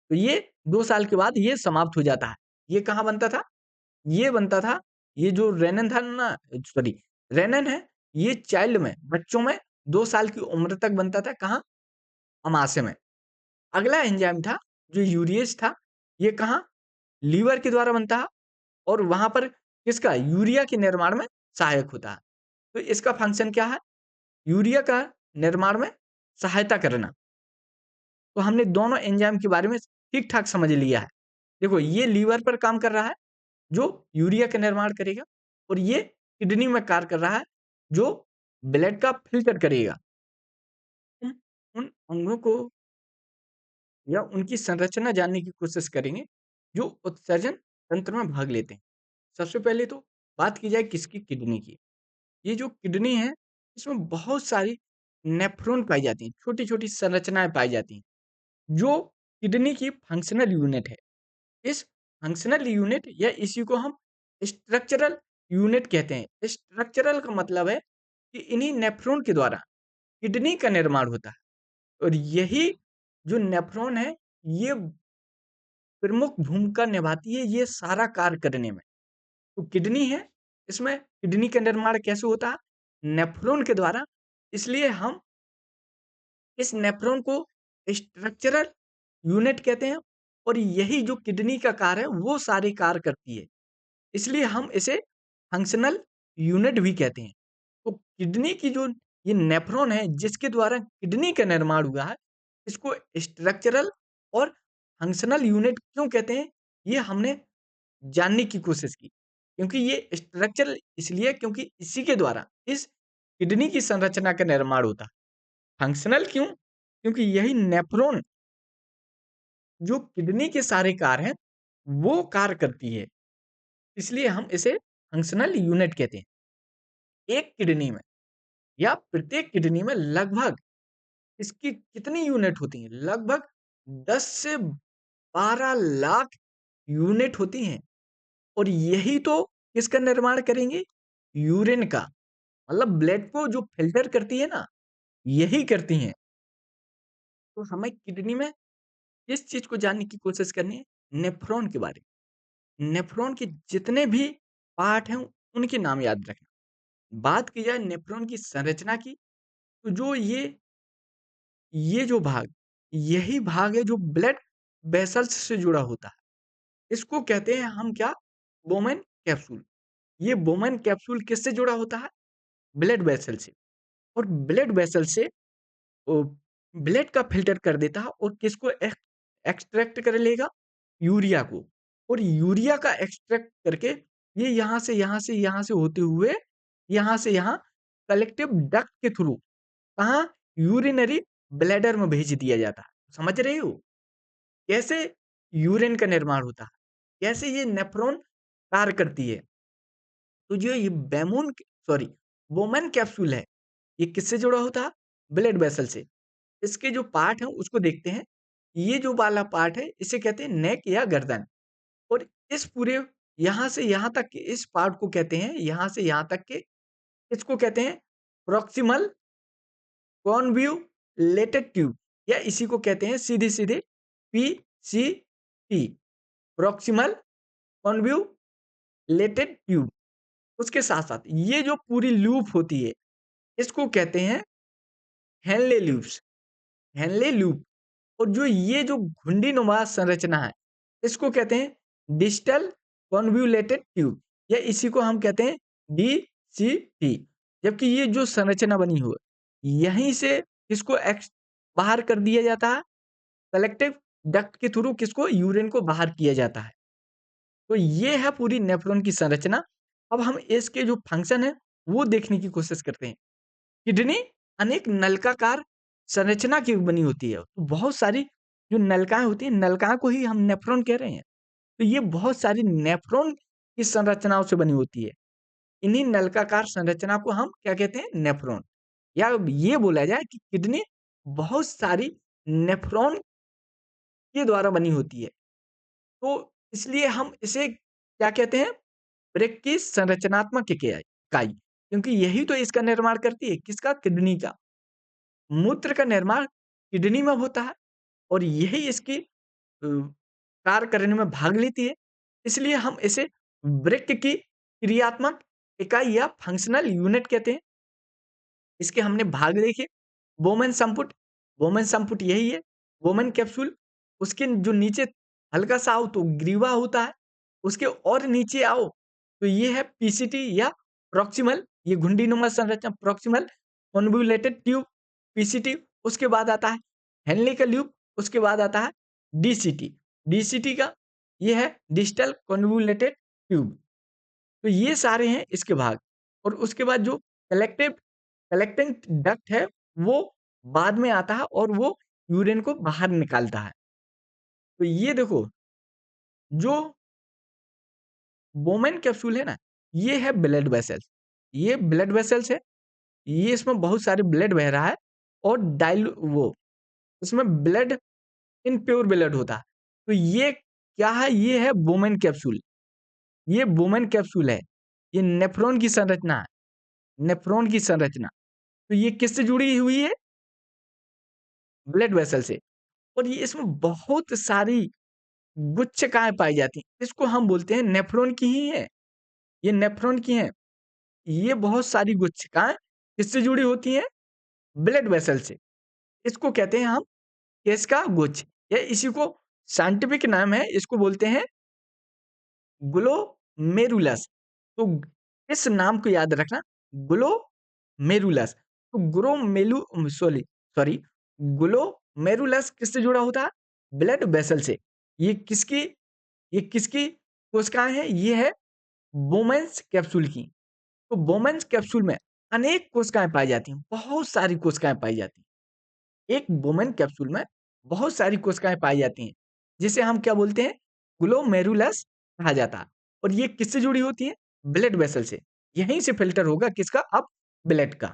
तो ये 2 साल के बाद ये समाप्त हो जाता है। ये कहाँ बनता था? ये बनता था, ये जो रेनिन था ना, सॉरी, रेनिन है, ये चाइल्ड में, बच्चों में 2 साल की उम्र तक बनता था, कहाँ? अमाशय में। अगला एंजाइम था, जो यूरिएज था, ये कहाँ? लीवर के द्वारा बनता है और वहाँ पर किसका? यूरिया के निर्माण में सहायक होता है। तो इसका फंक्शन क्या है? यूरिया का निर्माण में सहायता करना। तो हमने दोनों एंजाइम के बारे में ठीक-ठाक समझ लिया है। देखो, ये लीवर पर काम कर रहा है, जो यूरिया का निर्माण करेगा, और ये किडनी में कार्य कर रहा है, जो ब्लड का फ़िल्टर करेगा। उन उन अंगों को या उनकी संरचना जानने की कोशिश करेंगे, जो उत्सर्जन तंत्र में भाग लेते हैं। सबसे पहले तो बात की जाए किसकी? किडनी की। ये जो किडनी है, इसमें बहुत सारी नेफ्रॉन पाई जाती हैं, छोटी-छोटी संरचनाएँ पाई जाती हैं, जो किडनी की फंक्शनल यूनिट है। इस फंक्शनल यूनिट, या इसी को हम स्ट्रक्चरल यूनिट कहते हैं। स्ट्रक्चरल का मतलब है कि इन्हीं नेफ्रॉन के द्वारा किडनी का निर्माण होता है, और यही जो नेफ्रॉन है, ये प्रमुख भूमिका निभाती है ये सारा कार्य करने में। तो किडनी है, इसमें किडनी का निर्माण कैसे होता है? नेफ्रॉन के द्वारा। इसलिए हम इस नेफ्रॉन को स्ट्रक्चरल यूनिट कहते हैं, और यही जो किडनी का कार्य है, वो सारे कार्य करती है। इसलिए हम इसे फंक्शनल यूनिट भी कहते हैं। तो किडनी की जो ये नेफ्रॉन है, जिसके द्वारा किडनी का निर्माण हुआ है, इसको स्ट्रक्चरल और फंक्शनल यूनिट क्यों कहते हैं? ये हमने जानने की कोशिश की। क्योंकि ये स्ट्रक्चरल इसलिए, क्योंकि इसी के द्वारा इस किडनी की संरचना का निर्माण होता है। फंक्शनल क्यों? क्योंकि यही नेफ्रॉन जो किडनी के सारे कार्य हैं, वो कार्य करती है। इसलिए हम इसे फंक्शनल यूनिट कहते हैं। एक किडनी में, या प्रत्येक किडनी में लगभग इसकी कितनी यूनिट होती हैं? लगभग 10 से 12 लाख यूनिट होती हैं, और यही तो किसका निर्माण करेंगे? यूरिन का। मतलब ब्लड को जो फ़िल्टर करती है ना, यही करती हैं। तो हमें किडनी में किस चीज़ को जानने की कोशिश करनी है? नेफ्रॉन के बारे में। नेफ्रॉन के जितने भी पार्ट हैं, उनके नाम याद रखना। बात की जाए नेफ्रॉन की संरचना की, तो जो ये जो भाग, यही भाग है जो ब्लड वेसल्स से जुड़ा होता है। इसको कहते हैं हम क्या? Bowman capsule. ये बोमेन कैप्सूल किससे जुड़ा होता है? ब्लड वेसल से। और ब्लड वेसल से वो ब्लड का फ़िल्टर कर देता है और किसको एक्सट्रैक्ट कर लेगा? यूरिया को। और यूरिया का एक्सट्रैक्ट करके ये यहाँ से होते हुए यहाँ से यहाँ कलेक्टिव डक्ट के थ्रू कहाँ? यूरिनरी ब्लैडर में भेज दिया जाता है। समझ रहे हो? कैसे यूरिन का निर्माण होता है? कैसे ये नेफ्रॉन कार्य करती है? तो जो ये बोमेन कैप्सूल है, ये किससे जुड़ा होता है? ब्लड वेसल से। इसके जो पार्ट हैं उसको देखते हैं। ये जो वाला पार्ट है इसे कहते हैं नेक या गर्दन। और इस पूरे यहाँ से यहाँ तक के इस पार्ट को कहते हैं, यहाँ से यहाँ तक के इसको कहते हैं प्रॉक्सिमल कॉन्वोल्यूलेटेड ट्यूब, या इसी को कहते हैं सीधे-सीधे पीसीटी, प्रॉक्सिमल कॉन्वोल्यूलेटेड ट्यूब। उसके साथ-साथ ये जो पूरी लूप होती है, इसको कहते हैं हेनले लूप्स, हेनले लूप। और जो ये जो घुंडी-नुमा संरचना है, इसको कहते हैं डिस्टल कन्वोल्यूटेड ट्यूब, या इसी को हम कहते हैं डीसीटी। जबकि ये जो संरचना बनी हो, यहीं से इसको बाहर कर दिया जाता है, कलेक्टिव डक्ट के थ्रू किसको? यूरिन को बाहर किया जाता है। तो ये है पूरी नेफ्रॉन की संरचना। अब हम इसके जो फंक्शन है, वो देखने की कोशिश करते हैं। किडनी अनेक नलिकाकार संरचना की बनी होती है। तो बहुत सारी जो नलिकाएँ होती हैं, नलिकाओं को ही हम नेफ्रॉन कह रहे हैं। तो ये बहुत सारी नेफ्रॉन की संरचनाओं से बनी होती है। इन्हीं नलिकाकार संरचना को हम क्या कहते हैं? नेफ्रॉन। या ये बोला जाए कि किडनी बहुत सारी नेफ्रॉन के द्वारा बनी होती है। तो इसलिए हम इसे क्या कहते हैं? वृक्क की संरचनात्मक इकाई, क्योंकि यही तो इसका निर्माण करती है, किसका? किडनी का। मूत्र का निर्माण किडनी में होता है और यही इसकी कार्य करने में भाग लेती है। इसलिए हम इसे वृक्क की क्रियात्मक इकाई या फंक्शनल यूनिट कहते हैं। इसके हमने भाग देखे, बोमेन संपुट, बोमेन संपुट यही है, बोमेन कैप्सूल, उसके जो नीचे हल्का सा आओ तो ग्रीवा होता है, उसके और नीचे आओ तो ये है पीसीटी या प्रॉक्सिमल, ये घुंडी-नुमा संरचना प्रॉक्सिमल कन्वोल्यूटेड ट्यूब पीसीटी, उसके बाद आता है हेनले का लूप, उसके बाद आता है डीसीटी, डीसीटी का ये है डिस्टल कन्वोल्यूटेड ट्यूब। तो ये सारे हैं इसके भाग। और उसके बाद जो कलेक्टिव कलेक्टिंग डक्ट है, वो बाद में आता है और वो यूरिन को बाहर निकालता है। तो ये देखो, जो बोमेन कैप्सूल है ना, ये है ब्लड वेसल्स। ये ब्लड वेसल्स है, ये इसमें बहुत सारे ब्लड बह रहा है और इसमें ब्लड इम्प्योर ब्लड होता है। तो ये क्या है? ये है बोमेन कैप्सूल। ये बोमेन कैप्सूल है। ये नेफ्रॉन की संरचना है, नेफ्रॉन की संरचना। तो ये किससे जुड़ी हुई है? ब्लड वेसल से। और ये इसमें बहुत सारी गुच्छकाएँ पाई जाती हैं। इसको हम बोलते हैं नेफ्रॉन की ही है, ये नेफ्रॉन की हैं। ये बहुत सारी गुच्छकाएँ किससे जुड़ी होती हैं? ब्लड वेसल से। इसको कहते हैं हम किसका? गुच्छ, या इसी को साइंटिफिक नाम है, इसको बोलते हैं ग्लोमेरुलस। तो इस नाम को याद रखना, ग्लोमेरुलस। तो सॉरी ग्लोमेरुलस किससे जुड़ा होता है? ब्लड वेसल से। ये किसकी ये किसकी कोशिकाएँ हैं? ये है बोमेन्स कैप्सूल की। तो बोमेन्स कैप्सूल में अनेक कोशिकाएँ पाई जाती हैं, बहुत सारी कोशिकाएँ पाई जाती हैं। एक बोमेन कैप्सूल में बहुत सारी कोशिकाएँ पाई जाती हैं, जिसे हम क्या बोलते हैं? ग्लोमेरुलस कहा जाता है। और ये किससे जुड़ी होती है? ब्लड वेसल से। यहीं से फ़िल्टर होगा किसका? अब ब्लड का।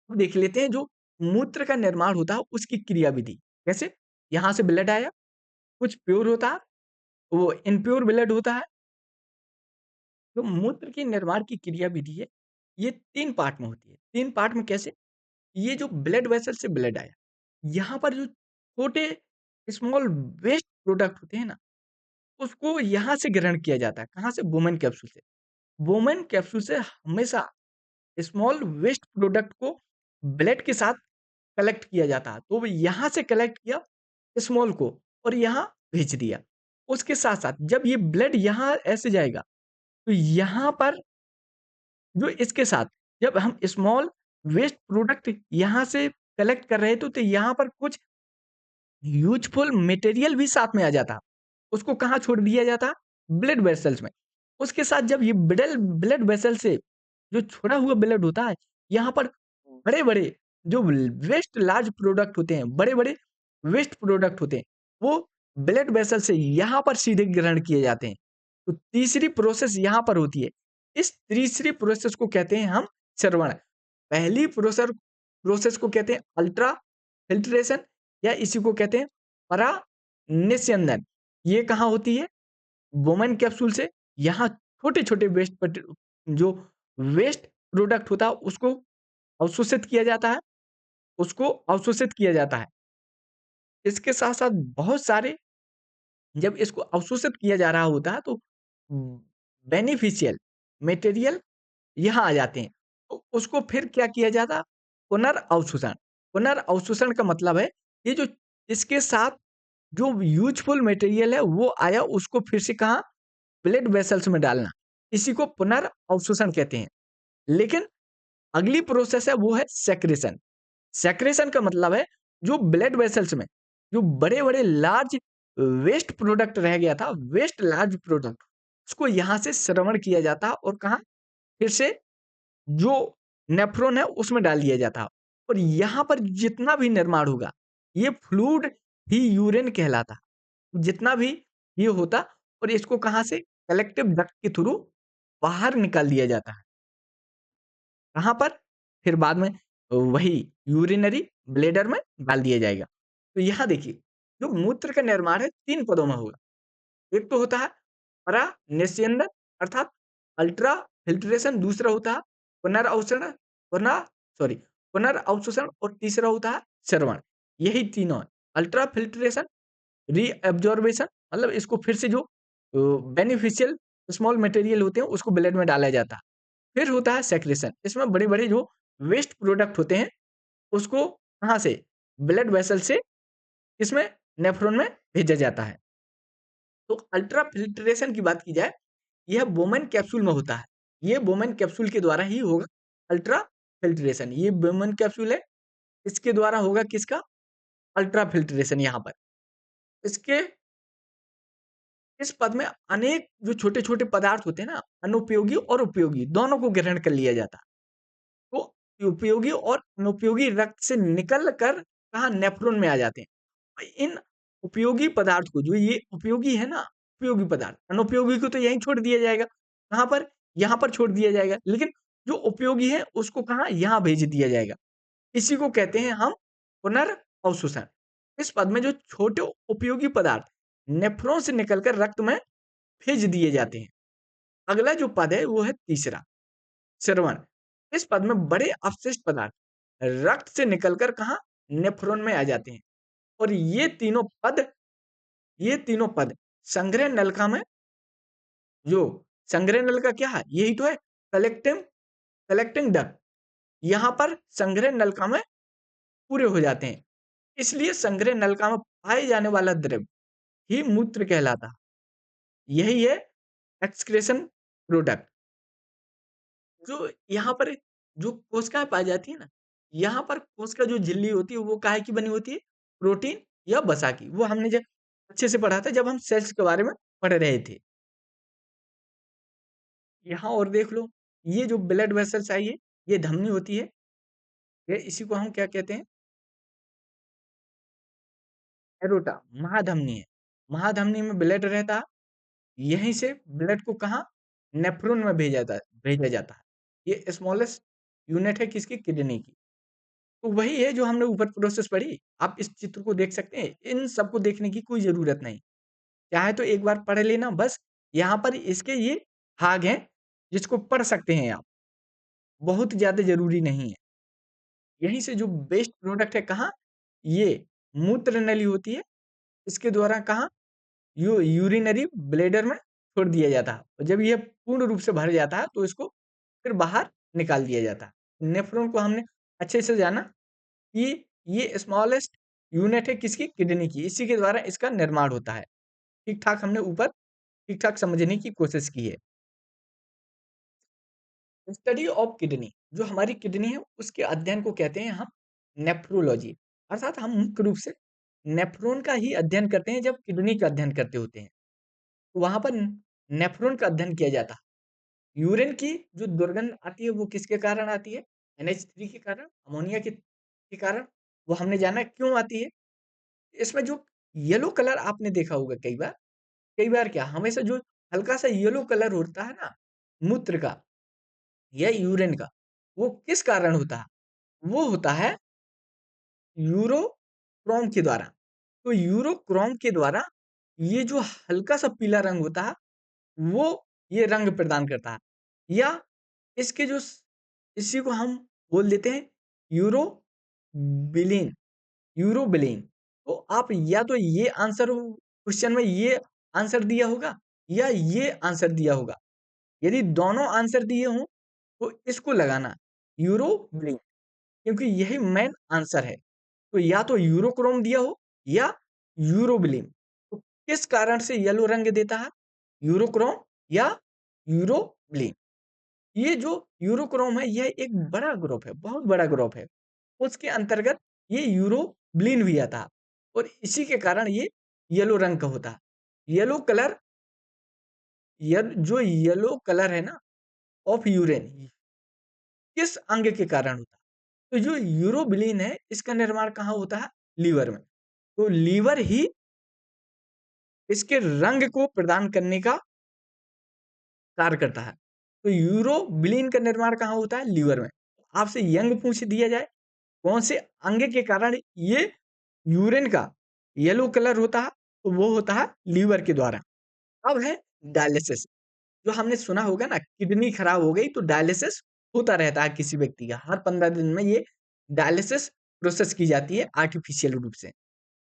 अब देख लेते हैं जो मूत्र का निर्माण होता है उसकी क्रियाविधि। कैसे? यहाँ से ब्लड आया, कुछ प्योर होता है, वो इम्प्योर ब्लड होता है। तो मूत्र के निर्माण की क्रियाविधि है, ये 3 पार्ट में होती है। 3 पार्ट में कैसे? ये जो ब्लड वेसल से ब्लड आया, यहाँ पर जो छोटे स्मॉल वेस्ट प्रोडक्ट होते हैं ना, उसको यहाँ से ग्रहण किया जाता है। कहाँ से? वुमेन कैप्सूल से। वुमेन कैप्सूल से हमेशा स्मॉल वेस्ट प्रोडक्ट को ब्लड के साथ कलेक्ट किया जाता है। तो वो यहाँ से कलेक्ट किया स्मॉल को और यहाँ भेज दिया। उसके साथ-साथ जब ये ब्लड यहाँ ऐसे जाएगा, तो यहाँ पर जो इसके साथ जब हम स्मॉल वेस्ट प्रोडक्ट यहाँ से कलेक्ट कर रहे थे, तो यहाँ पर कुछ यूज़फुल मटेरियल भी साथ में आ जाता। उसको कहाँ छोड़ दिया जाता? ब्लड वेसल्स में। उसके साथ जब ये ब्लड वेसल से जो छोड़ा हुआ ब्लड होता है, यहाँ पर बड़े-बड़े जो वेस्ट लार्ज प्रोडक्ट होते हैं, बड़े-बड़े वेस्ट प्रोडक्ट होते हैं, वो ब्लड वेसल से यहाँ पर सीधे ग्रहण किए जाते हैं। तो तीसरी प्रोसेस यहाँ पर होती है। इस तीसरी प्रोसेस को कहते हैं हम श्रवण। पहली प्रोसेस को कहते हैं अल्ट्रा फिल्ट्रेशन या इसी को कहते हैं परानिस्यंदन। ये कहाँ होती है? वुमेन कैप्सूल से यहाँ छोटे-छोटे जो वेस्ट प्रोडक्ट होता है उसको अवशोषित किया जाता है, उसको अवशोषित किया जाता है। इसके साथ-साथ बहुत सारे जब इसको अवशोषित किया जा रहा होता है तो बेनिफिशियल मटेरियल यहाँ आ जाते हैं। तो उसको फिर क्या किया जाता? पुनर्अवशोषण। पुनर्अवशोषण का मतलब है ये जो इसके साथ जो यूज़फुल मटेरियल है वो आया उसको फिर से कहाँ? ब्लड वेसल्स में डालना। इसी को पुनर्अवशोषण कहते हैं। लेकिन अगली प्रोसेस है वो है सेक्रेशन। सेक्रेशन का मतलब है जो ब्लड वेसल्स में जो बड़े-बड़े लार्ज वेस्ट प्रोडक्ट रह गया था, वेस्ट लार्ज प्रोडक्ट उसको यहाँ से श्रवण किया जाता और कहाँ? फिर से जो नेफ्रॉन है उसमें डाल दिया जाता और यहाँ पर जितना भी निर्माण होगा, ये फ्लूइड ही यूरिन कहलाता। जितना भी ये होता और इसको कहाँ से कलेक्टिव डक्ट के थ्रू बाहर निकाल दिया जाता है। कहाँ पर? फिर बाद में वही यूरिनरी ब्लैडर में डाल दिया जाएगा। तो यहाँ देखिए, जो मूत्र का निर्माण है 3 पदों में होगा। एक तो होता है परानिस्यंदन अर्थात अल्ट्रा फिल्ट्रेशन, दूसरा होता है पुनर्अवसरण पुनः सॉरी पुनर्अवशोषण और तीसरा होता है श्रवण। यही तीनों है। अल्ट्रा फिल्ट्रेशन, रीअब्ज़ॉर्बेशन मतलब इसको फिर से जो बेनिफिशियल स्मॉल मटेरियल होते हैं उसको ब्लड में डाला जाता है। फिर होता है सेक्रेशन, इसमें बड़े-बड़े जो वेस्ट प्रोडक्ट होते हैं उसको कहाँ से? ब्लड वेसल से इसमें नेफ्रॉन में भेजा जाता है। तो अल्ट्रा फिल्ट्रेशन की बात की जाए, यह बोमेन कैप्सूल में होता है। ये बोमेन कैप्सूल के द्वारा ही होगा अल्ट्रा फिल्ट्रेशन। ये बोमेन कैप्सूल है, इसके द्वारा होगा किसका? अल्ट्रा फिल्ट्रेशन यहाँ पर। इसके इस पद में अनेक जो छोटे-छोटे पदार्थ होते हैं ना, अनुपयोगी और उपयोगी दोनों को ग्रहण कर लिया जाता है। तो उपयोगी और अनुपयोगी रक्त से निकल कर कहाँ नेफ्रॉन में आ जाते हैं। इन उपयोगी पदार्थ को जो ये उपयोगी है ना, उपयोगी पदार्थ, अनुपयोगी को तो यहीं छोड़ दिया जाएगा। कहाँ पर? यहाँ पर छोड़ दिया जाएगा। लेकिन जो उपयोगी है उसको कहाँ? यहाँ भेज दिया जाएगा। इसी को कहते हैं हम पुनर्अवशोषण। इस पद में जो छोटे उपयोगी पदार्थ नेफ्रॉन से निकलकर रक्त में भेज दिए जाते हैं। अगला जो पद है वो है तीसरा, श्रवण। इस पद में बड़े अपशिष्ट पदार्थ रक्त से निकलकर कहाँ? नेफ्रॉन में आ जाते हैं और ये तीनों पद संग्रह नलिका में जो संग्रह नलिका क्या है? यही तो है कलेक्टिंग डक्ट। यहाँ पर संग्रह नलिका में पूरे हो जाते हैं। इसलिए संग्रह नलिका में पाए जाने वाला द्रव्य ही मूत्र कहलाता है। यही है एक्सक्रीशन प्रोडक्ट। जो यहाँ पर जो कोशिकाएँ पाई जाती है ना, यहाँ पर कोशिका जो झिल्ली होती है वो काहे की बनी होती है? प्रोटीन या वसा की। वो हमने जब अच्छे से पढ़ा था जब हम सेल्स के बारे में पढ़ रहे थे। यहाँ और देख लो, ये जो ब्लड वेसल्स आई है, ये धमनी होती है। ये इसी को हम क्या कहते हैं? एरोटा, महाधमनी है। महाधमनी में ब्लड रहता है, यहीं से ब्लड को कहाँ? नेफ्रॉन में भेजा जाता है। ये स्मॉलेस्ट यूनिट है किसकी? किडनी की। तो वही है जो हमने ऊपर प्रोसेस पढ़ी। आप इस चित्र को देख सकते हैं। इन सबको देखने की कोई ज़रूरत नहीं। चाहे तो एक बार पढ़ लेना बस। यहाँ पर इसके ये भाग हैं, जिसको पढ़ सकते हैं आप। बहुत ज़्यादा ज़रूरी नहीं है। यहीं से जो वेस्ट प्रोडक्ट है कहाँ? ये मूत्र नली होती है, इसके द्वारा कहाँ? यूरिनरी ब्लैडर में छोड़ दिया जाता है और जब ये पूर्ण रूप से भर जाता है तो इसको फिर बाहर निकाल दिया जाता है। नेफ्रॉन को हमने अच्छे से जाना कि ये स्मॉलेस्ट यूनिट है किसकी? किडनी की। इसी के द्वारा इसका निर्माण होता है। ठीक-ठाक हमने ऊपर ठीक-ठाक समझने की कोशिश की है। स्टडी ऑफ किडनी, जो हमारी किडनी है उसके अध्ययन को कहते हैं हम नेफ्रोलॉजी। अर्थात हम मुख्य रूप से नेफ्रॉन का ही अध्ययन करते हैं जब किडनी का अध्ययन करते होते हैं। तो वहाँ पर नेफ्रॉन का अध्ययन किया जाता है। यूरिन की जो दुर्गंध आती है वो किसके कारण आती है? NH3 के कारण, अमोनिया के कारण। वो हमने जाना क्यों आती है? इसमें जो येलो कलर आपने देखा होगा कई बार क्या हमेशा जो हल्का-सा येलो कलर होता है ना मूत्र का या यूरिन का, वो किस कारण होता है? वो होता है यूरोक्रोम के द्वारा। तो यूरोक्रोम के द्वारा ये जो हल्का-सा पीला रंग होता है, वो ये रंग प्रदान करता है। या इसके जो स इसी को हम बोल देते हैं यूरोबिलिन यूरोबिलिन। तो आप या तो ये आंसर क्वेश्चन में ये आंसर दिया होगा या ये आंसर दिया होगा। यदि दोनों आंसर दिए हों, तो इसको लगाना यूरोबिलिन, क्योंकि यही मेन आंसर है। तो या तो यूरोक्रोम दिया हो या यूरोबिलिन। तो किस कारण से येलो रंग देता है? यूरोक्रोम या यूरोबिलिन। ये जो यूरोक्रोम है यह एक बड़ा ग्रुप है, बहुत बड़ा ग्रुप है। उसके अंतर्गत ये यूरोबिलिन भी आता है और इसी के कारण ये येलो रंग का होता है। येलो कलर जो येलो कलर है ना ऑफ यूरिन किस अंग के कारण होता है? तो जो यूरोबिलिन है इसका निर्माण कहाँ होता है? लीवर में। तो लीवर ही इसके रंग को प्रदान करने का कार्य करता है। तो यूरोबिलिन का निर्माण कहाँ होता है? लीवर में। आपसे यंग पूछ दिया जाए, कौन से अंग के कारण ये यूरिन का येलो कलर होता है? तो वो होता है लीवर के द्वारा। अब है डायलिसिस, जो हमने सुना होगा ना किडनी खराब हो गई तो डायलिसिस होता रहता है किसी व्यक्ति का। हर 15 दिन में ये डायलिसिस प्रोसेस की जाती है आर्टिफिशियल रूप से।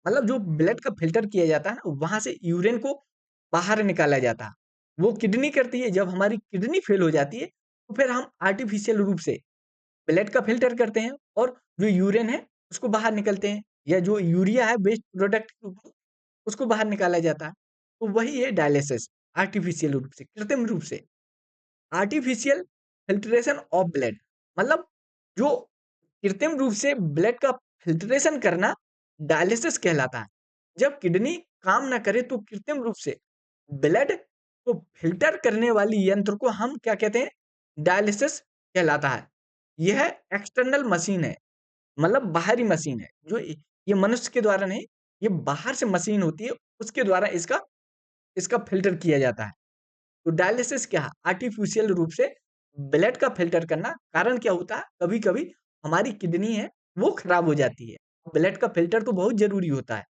मतलब जो ब्लड का फ़िल्टर किया जाता है ना, वहाँ से यूरिन को बाहर निकाला जाता है। वो किडनी करती है, जब हमारी किडनी फ़ेल हो जाती है, तो फिर हम आर्टिफ़िशियल रूप से ब्लड का फ़िल्टर करते हैं और जो यूरिन है, उसको बाहर निकलते हैं या जो यूरिया है वेस्ट प्रोडक्ट के ऊपर, उसको बाहर निकाला जाता है। तो वही है डायलिसिस, आर्टिफ़िशियल रूप से, कृत्रिम रूप से। आर्टिफ़िशियल फ़िल्ट्रेशन ऑफ ब्लड मतलब जो कृत्रिम रूप से ब्लड का फ़िल्ट्रेशन करना डायलिसिस कहलाता है। जब किडनी काम ना करे तो कृत्रिम रूप से ब्लड को फ़िल्टर करने वाली यंत्र को हम क्या कहते हैं? डायलिसिस कहलाता है। यह एक्सटर्नल मशीन है, मतलब बाहरी मशीन है, जो ये मनुष्य के द्वारा नहीं, ये बाहर से मशीन होती है, उसके द्वारा इसका इसका फ़िल्टर किया जाता है। तो डायलिसिस क्या है? आर्टिफ़िशियल रूप से ब्लड का फ़िल्टर करना। कारण क्या होता है? कभी-कभी हमारी किडनी है, वो खराब हो जाती है। ब्लड का फ़िल्टर तो बहुत ज़रूरी होता है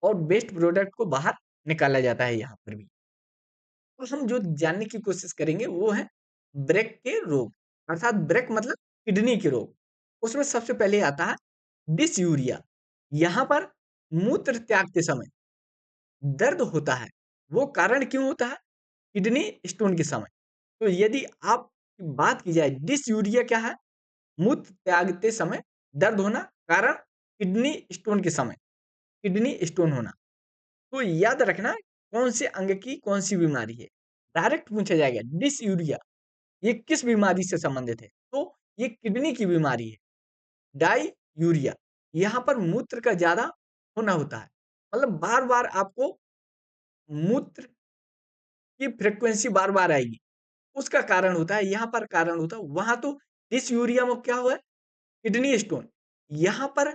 और वेस्ट प्रोडक्ट को बाहर निकाला जाता है यहाँ पर भी। तो हम जो जानने की कोशिश करेंगे वो है ब्रेक के रोग, अर्थात ब्रेक मतलब किडनी के रोग। उसमें सबसे पहले आता है डिसयूरिया। यहाँ पर मूत्र त्यागते समय दर्द होता है। वो कारण क्यों होता है? किडनी स्टोन के समय। तो यदि आप बात की जाए डिसयूरिया क्या है? मूत्र त्यागते समय दर्द होना, कारण किडनी स्टोन के समय, किडनी स्टोन होना। तो याद रखना कौन से अंग की कौन-सी बीमारी है। डायरेक्ट पूछा जाएगा डिसयूरिया ये किस बीमारी से संबंधित है? तो ये किडनी की बीमारी है। डाययूरिया यहाँ पर मूत्र का ज़्यादा होना होता है। मतलब बार-बार आपको मूत्र की फ्रीक्वेंसी बार-बार आएगी। उसका कारण होता है, यहाँ पर कारण होता है, वहाँ तो डिसयूरिया में क्या हुआ है? Kidney stone. यहाँ पर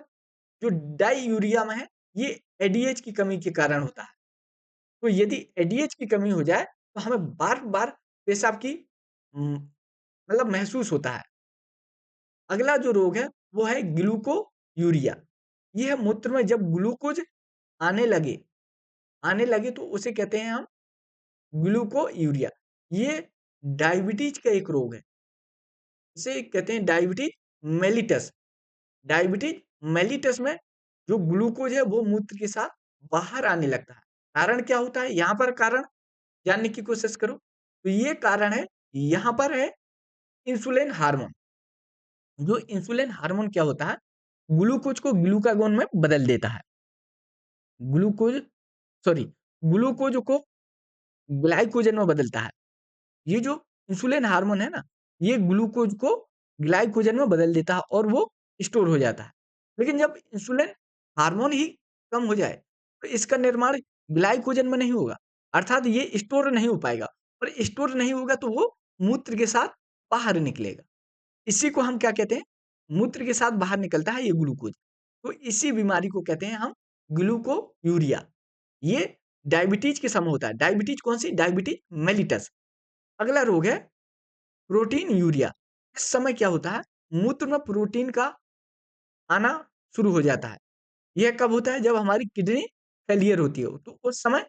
जो डाययूरिया में है, ये एडीएच की कमी के कारण होता है। तो यदि एडीएच की कमी हो जाए, तो हमें बार-बार पेशाब की मतलब महसूस होता है। अगला जो रोग है, वो है ग्लूकोयूरिया। ये है मूत्र में जब ग्लूकोज़ आने लगे तो उसे कहते हैं हम ग्लूकोयूरिया। ये डायबिटीज़ का एक रोग है। इसे कहते हैं डायबिटीज़ मेलिटस। डायबिटीज़ मेलिटस में जो ग्लूकोज़ है वो मूत्र के साथ बाहर आने लगता है। कारण क्या होता है? यहाँ पर कारण जानने की कोशिश करो। तो ये कारण है, यहाँ पर है इंसुलिन हार्मोन। जो इंसुलिन हार्मोन क्या होता है? ग्लूकोज़ को ग्लूकागोन में बदल देता है। ग्लूकोज़ सॉरी ग्लूकोज़ को ग्लाइकोजन में बदलता है। ये जो इंसुलिन हार्मोन है ना, ये ग्लूकोज को ग्लाइकोजन में बदल देता है और वो स्टोर हो जाता है। लेकिन जब इंसुलिन हार्मोन ही कम हो जाए, तो इसका निर्माण ग्लाइकोजन में नहीं होगा, अर्थात ये स्टोर नहीं हो पाएगा और स्टोर नहीं होगा तो वो मूत्र के साथ बाहर निकलेगा। इसी को हम क्या कहते हैं? मूत्र के साथ बाहर निकलता है ये ग्लूकोज। तो इसी बीमारी को कहते हैं हम ग्लूकोयूरिया। ये डायबिटीज के समय होता है। डायबिटीज कौन सी? Diabetes mellitus. अगला रोग है प्रोटीन यूरिया। इस समय क्या होता है? मूत्र में प्रोटीन का आना शुरू हो जाता है। यह कब होता है? जब हमारी किडनी फेलियर होती है, तो उस समय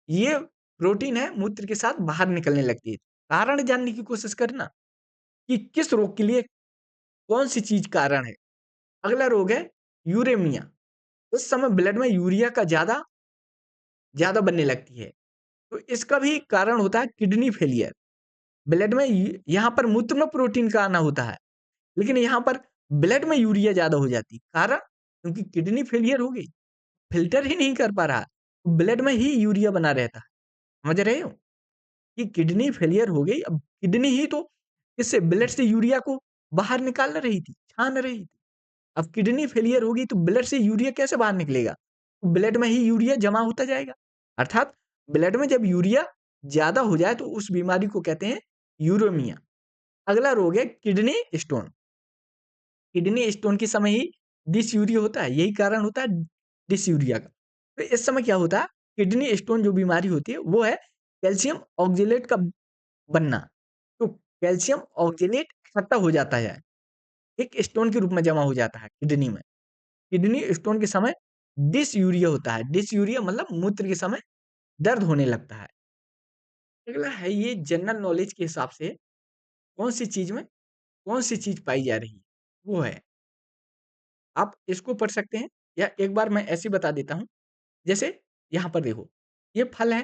ये प्रोटीन है मूत्र के साथ बाहर निकलने लगती है। कारण जानने की कोशिश करना कि किस रोग के लिए कौन सी चीज कारण है। अगला रोग है यूरेमिया। उस समय ब्लड में यूरिया का ज्यादा ज्यादा बनने लगती है, तो इसका भी कारण होता है किडनी फेलियर। ब्लड में यहाँ पर मूत्र में प्रोटीन का आना होता है, लेकिन यहाँ पर ब्लड में यूरिया ज्यादा हो जाती है। कारण क्योंकि किडनी फेलियर हो गई, फिल्टर ही नहीं कर पा रहा, तो ब्लड में ही यूरिया बना रहता है। समझ रहे हो कि किडनी फेलियर हो गई, अब किडनी ही तो इससे ब्लड से यूरिया को बाहर निकाल रही थी, छान रही थी। अब किडनी फेलियर होगी तो ब्लड से यूरिया कैसे बाहर निकलेगा? तो ब्लड में ही यूरिया जमा होता जाएगा, अर्थात ब्लड में जब यूरिया ज्यादा हो जाए तो उस बीमारी को कहते हैं यूरेमिया। अगला रोग है किडनी स्टोन। किडनी स्टोन के समय ही डिसयूरिया होता है, यही कारण होता है डिसयूरिया का। तो इस समय क्या होता है? किडनी स्टोन जो बीमारी होती है वो है कैल्शियम ऑक्जेलेट का बनना। तो कैल्शियम ऑक्जेलेट इकट्ठा हो जाता है, एक स्टोन के रूप में जमा हो जाता है किडनी में। किडनी स्टोन के समय डिसयूरिया होता है। डिसयूरिया मतलब मूत्र के समय दर्द होने लगता है। अगला है ये जनरल नॉलेज के हिसाब से कौन सी चीज में कौन सी चीज पाई जा रही है, वो है। आप इसको पढ़ सकते हैं या एक बार मैं ऐसे बता देता हूँ। जैसे यहाँ पर देखो, ये फल है,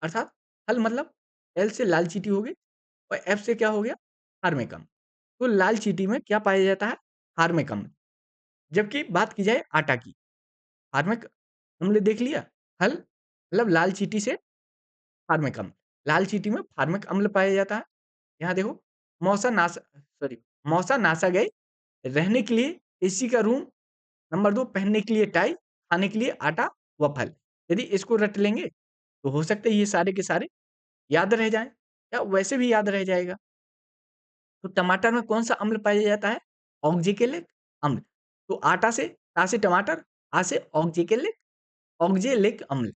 अर्थात फल मतलब एल से लाल चींटी हो गई और एफ से क्या हो गया? हार्मेकम। तो लाल चींटी में क्या पाया जाता है? हार्मेकम। जबकि बात की जाए आटा की, हार्मिक अम्ल देख लिया, फल मतलब लाल चींटी से फार्मिक अम्ल। लाल चींटी में फार्मिक अम्ल पाया जाता है। यहाँ देखो, मौसा नासा सॉरी मौसा नासा गए, रहने के लिए एसी का रूम, नंबर 2 पहनने के लिए टाई, खाने के लिए आटा व फल। यदि इसको रट लेंगे तो हो सकता है ये सारे के सारे याद रह जाएँ या वैसे भी याद रह जाएगा। तो टमाटर में कौन-सा अम्ल पाया जाता है? ऑक्जेलिक अम्ल। तो आटा से टा से टमाटर, आ से ऑक्जेलिक अम्ल।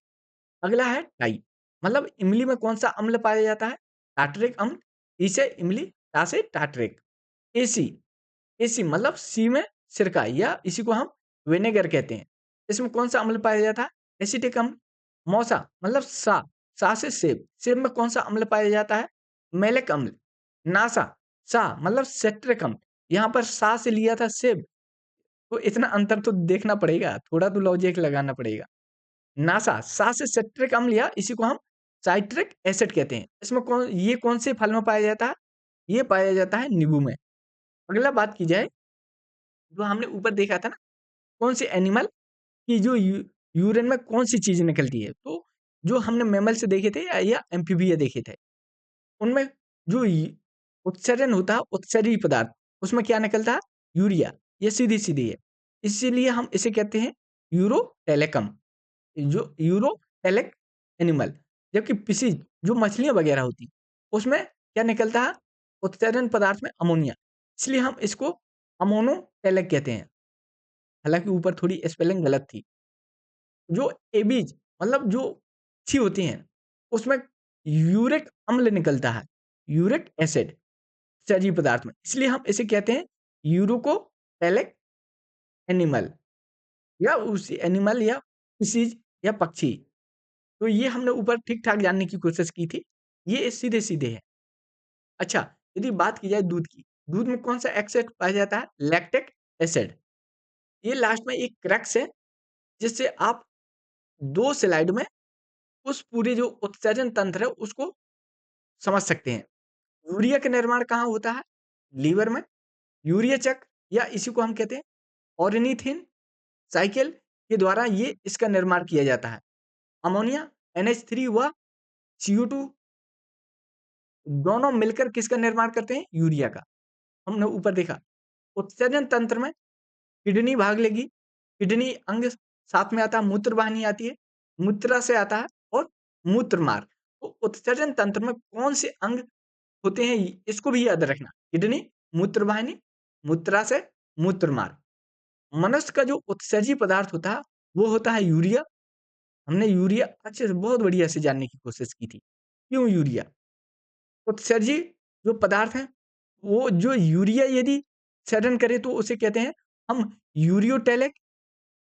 अगला है टाई, मतलब इमली में कौन-सा अम्ल पाया जाता है? टार्टरिक अम्ल। टी से इमली, टा से टार्टरिक। एसी, एसी मतलब सी में सिरका या इसी को हम विनेगर कहते हैं। इसमें कौन-सा अम्ल पाया जाता है? एसिटिक अम्ल। मौसा मतलब सा, सा से सेब, सेब में कौन-सा अम्ल पाया जाता है? मैलिक अम्ल। नासा, सा मतलब सिट्रिक अम्ल। यहाँ पर सा से लिया था सेब, तो इतना अंतर तो देखना पड़ेगा, थोड़ा तो लॉजिक लगाना पड़ेगा। नासा, सा से सिट्रिक अम्ल या इसी को हम साइट्रिक एसिड कहते हैं। इसमें कौन से फल में पाया जाता है? ये पाया जाता है नींबू में। अगला बात की जाए, जो हमने ऊपर देखा था ना, कौन से एनिमल की जो यूरिन में कौन सी चीज़ निकलती है, तो जो हमने मैमल से देखे थे या एम्फीबिया देखे थे, उनमें जो उत्सर्जन होता है, उत्सर्जी पदार्थ, उसमें क्या निकलता है? यूरिया। ये सीधी-सीधी है। इसीलिए हम इसे कहते हैं यूरोटेलेकम, जो यूरोटेलिक एनिमल। जबकि फिशिज़ जो मछलियाँ वगैरह होती हैं, उसमें क्या निकलता है? उत्सर्जन पदार्थ में अमोनिया। इसलिए हम इसको अमोनोटेलिक कहते हैं। हालाँकि ऊपर थोड़ी स्पेलिंग गलत थी। जो एबीज मतलब जो अच्छी होती हैं, उसमें यूरिक अम्ल निकलता है, यूरिक एसिड क्षारीय पदार्थ में। इसलिए हम इसे कहते हैं यूरोकोटेलिक एनिमल या उस एनिमल या स्पीशीज़ या पक्षी। तो ये हमने ऊपर ठीक-ठाक जानने की कोशिश की थी। ये सीधे-सीधे है। अच्छा, यदि बात की जाए दूध की, दूध में कौन-सा एसिड पाया जाता है? Lactic acid. ये लास्ट में एक क्रक्स है, जिससे आप 2 स्लाइड में उस पूरे जो उत्सर्जन तंत्र है, उसको समझ सकते हैं। यूरिया का निर्माण कहाँ होता है? लीवर में। यूरिया चक्र या इसी को हम कहते हैं ऑर्निथिन साइकिल के द्वारा ये इसका निर्माण किया जाता है। अमोनिया, NH3 व CO2 दोनों मिलकर किसका निर्माण करते हैं? यूरिया का। हमने ऊपर देखा, उत्सर्जन तंत्र में किडनी भाग लेगी, किडनी अंग साथ में आता है, मूत्र वाहिनी आती है, मूत्रा से आता है और मूत्र मार्ग। तो उत्सर्जन तंत्र में कौन से अंग होते हैं, इसको भी याद रखना। किडनी, मूत्र वाहिनी, मूत्राशय, मूत्र मार्ग। मनुष्य का जो उत्सर्जी पदार्थ होता है, वो होता है यूरिया। हमने यूरिया अच्छे से बहुत बढ़िया से जानने की कोशिश की थी। क्यों यूरिया? उत्सर्जी जो पदार्थ है, वो जो यूरिया यदि क्षरण करे तो उसे कहते हैं हम यूरियोटेलिक,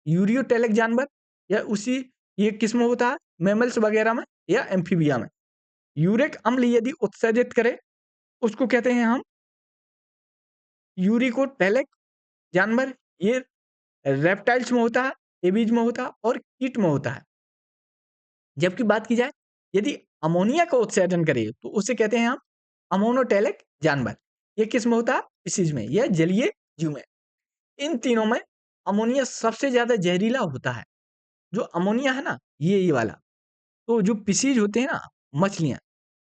यूरियोटेलिक जानवर, या उसी ये किस्म होता है मैमल्स वगैरह में या एम्फीबिया में। यूरिक अम्ल यदि उत्सर्जित करे, उसको कहते हैं हम यूरिकोटेलिक जानवर। ये रेप्टाइल्स में होता है, एबीज में होता है और कीट में होता है। जबकि बात की जाए, यदि अमोनिया का उत्सर्जन करे तो उसे कहते हैं हम अमोनोटेलिक जानवर। ये किस में होता है? फिशिज में या जलीय जीव में। इन तीनों में अमोनिया सबसे ज्यादा जहरीला होता है। जो अमोनिया है ना, ये वाला, तो जो फिशिज होते हैं ना, मछलियां,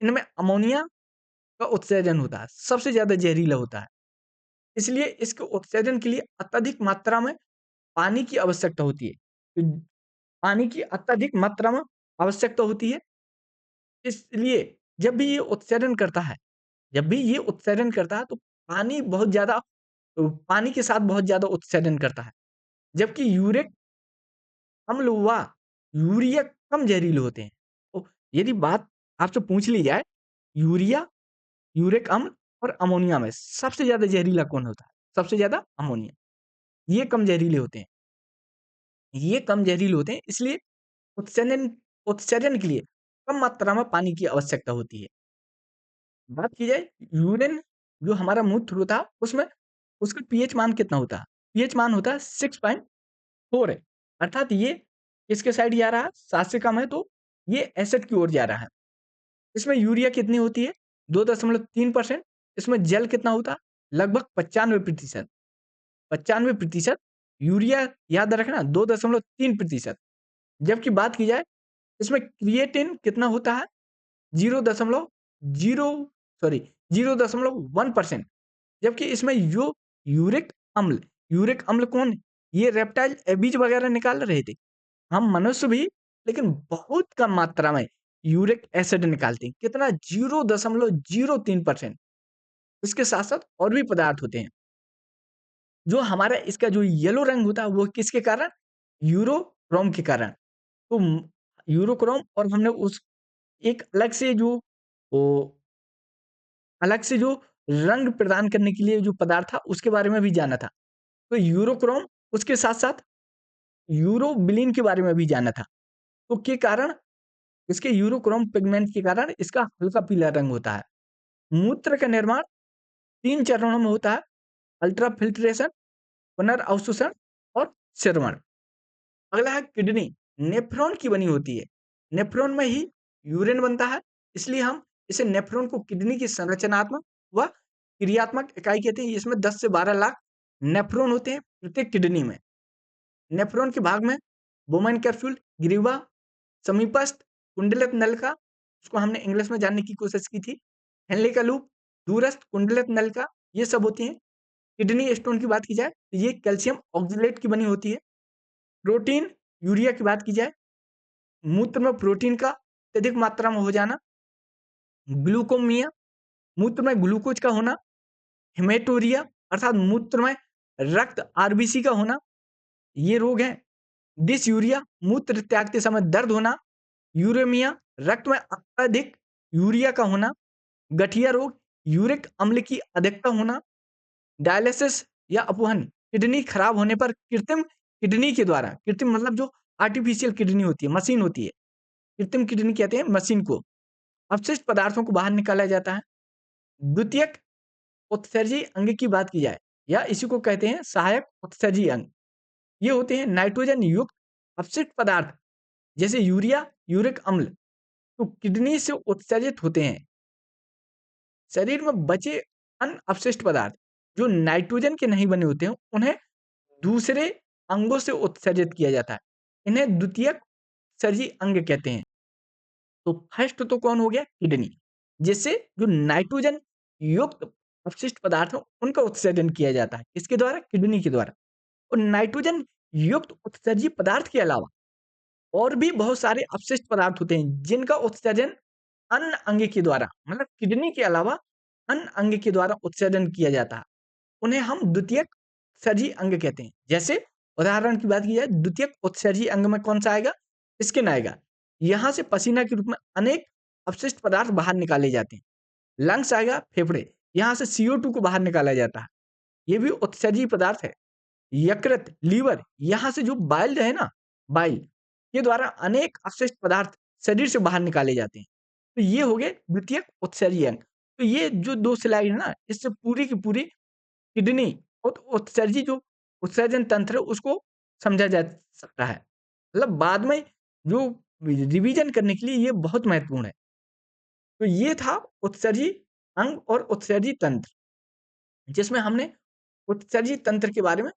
इनमें अमोनिया का उत्सर्जन होता है, सबसे ज्यादा जहरीला होता है। इसलिए इसके उत्सर्जन के लिए अत्यधिक मात्रा में पानी की आवश्यकता होती है। तो पानी की अत्यधिक मात्रा में आवश्यकता होती है, इसलिए जब भी ये उत्सर्जन करता है, जब भी ये उत्सर्जन करता है तो पानी बहुत ज़्यादा, पानी के साथ बहुत ज़्यादा उत्सर्जन करता है। जबकि यूरिक अम्ल व यूरिया कम जहरीले होते हैं। तो यदि बात आपसे पूछ ली जाए, यूरिया, यूरिक अम्ल और अमोनिया में सबसे ज़्यादा जहरीला कौन होता है? सबसे ज़्यादा अमोनिया। ये कम जहरीले होते हैं। ये कम जहरीले होते हैं, इसलिए उत्सर्जन उत्सर्जन के लिए कम मात्रा में पानी की आवश्यकता होती है। बात की जाए यूरिन, जो हमारा मूत्र होता है, उसमें उसका पीएच मान कितना होता है? पीएच मान होता है 6.4 है। अर्थात ये किसके साइड जा रहा है? 7 से कम है तो ये एसिड की ओर जा रहा है। इसमें यूरिया कितनी होती है? 2.3%। इसमें जल कितना होता है? लगभग 95%। 95% यूरिया, याद रखना, 2.3%। जबकि बात की जाए, इसमें क्रिएटिन कितना होता है? 0.0 सॉरी 0.1%। जबकि इसमें जो यूरिक अम्ल, यूरिक अम्ल कौन? ये रेप्टाइल एबीज वगैरह निकाल रहे थे। हम मनुष्य भी, लेकिन बहुत कम मात्रा में यूरिक एसिड निकालते हैं। कितना? 0.03%। इसके साथ-साथ और भी पदार्थ होते हैं। जो हमारा इसका जो येलो रंग होता है वो किसके कारण? यूरोक्रोम के कारण। तो यूरोक्रोम, और हमने उस एक अलग से जो रंग प्रदान करने के लिए जो पदार्थ था उसके बारे में भी जाना था। तो यूरोक्रोम, उसके साथ-साथ यूरोबिलिन के बारे में भी जाना था। तो के कारण, इसके यूरोक्रोम पिगमेंट के कारण इसका हल्का पीला रंग होता है। मूत्र का निर्माण 3 चरणों में होता है: अल्ट्राफिल्ट्रेशन, पुनर्अवशोषण और श्रवण। अगला है किडनी, नेफ्रॉन की बनी होती है। नेफ्रॉन में ही यूरिन बनता है, इसलिए हम इसे नेफ्रॉन को किडनी की संरचनात्मक व क्रियात्मक इकाई कहते हैं। इसमें 10 से 12 लाख नेफ्रॉन होते हैं प्रत्येक किडनी में। नेफ्रॉन के भाग में बोमेन कैप्सूल, ग्रीवा, समीपस्थ, कुंडलित नलिका, उसको हमने इंग्लिश में जानने की कोशिश की थी, हेनले का लूप, दूरस्थ कुंडलित नलिका, ये सब होती हैं। किडनी स्टोन की बात की जाए तो ये कैल्शियम ऑक्जेलेट की बनी होती है। प्रोटीन, यूरिया की बात की जाए, मूत्र में प्रोटीन का अत्यधिक मात्रा में हो जाना। ग्लूकोमिया, मूत्र में ग्लूकोज का होना। हेमेटूरिया, अर्थात मूत्र में रक्त आरबीसी का होना, ये रोग है। डिसयूरिया, मूत्र त्यागते समय दर्द होना। यूरेमिया, रक्त में अत्यधिक यूरिया का होना। गठिया रोग, यूरिक अम्ल की अधिकता होना। डायलिसिस या अपवहन, किडनी खराब होने पर कृत्रिम किडनी के द्वारा, कृत्रिम मतलब जो आर्टिफिशियल किडनी होती है, मशीन होती है, कृत्रिम किडनी कहते हैं मशीन को, अपशिष्ट पदार्थों को बाहर निकाला जाता है। द्वितीयक उत्सर्जी अंग की बात की जाए, या इसी को कहते हैं सहायक उत्सर्जी अंग। ये होते हैं नाइट्रोजन युक्त अपशिष्ट पदार्थ, जैसे यूरिया, यूरिक अम्ल, तो किडनी से उत्सर्जित होते हैं। शरीर में बचे अन्य अपशिष्ट पदार्थ जो नाइट्रोजन के नहीं बने होते हैं, उन्हें दूसरे अंगों से उत्सर्जित किया जाता है। इन्हें द्वितीयक उत्सर्जी अंग कहते हैं। तो फर्स्ट तो कौन हो गया? किडनी। जिससे जो नाइट्रोजन युक्त अपशिष्ट पदार्थ हैं, उनका उत्सर्जन किया जाता है। किसके द्वारा? किडनी के द्वारा। और नाइट्रोजन युक्त उत्सर्जी पदार्थ के अलावा और भी बहुत सारे अपशिष्ट पदार्थ होते हैं, जिनका उत्सर्जन अन्य अंग के द्वारा मतलब किडनी के अलावा अन्य अंग के द्वारा उत्सर्जन किया जाता है। उन्हें हम द्वितीयक उत्सर्जी अंग कहते हैं। जैसे उदाहरण की बात की जाए, द्वितीयक उत्सर्जी अंग में कौन-सा आएगा? स्किन आएगा। यहाँ से पसीना के रूप में अनेक अपशिष्ट पदार्थ बाहर निकाले जाते हैं। लंग्स आएगा, फेफड़े, यहाँ से CO2 को बाहर निकाला जाता है। ये भी उत्सर्जी पदार्थ है। यकृत, लीवर, यहाँ से जो बाइल है ना, बाइल के द्वारा अनेक अपशिष्ट पदार्थ शरीर से बाहर निकाले जाते हैं। तो ये हो गए द्वितीयक उत्सर्जी अंग। तो ये जो 2 स्लाइड है ना, इससे पूरी की पूरी किडनी और उत्सर्जी जो उत्सर्जन तंत्र है, उसको समझा जा सकता है। मतलब बाद में जो रिवीजन करने के लिए ये बहुत महत्वपूर्ण है। तो ये था उत्सर्जी अंग और उत्सर्जी तंत्र, जिसमें हमने उत्सर्जी तंत्र के बारे में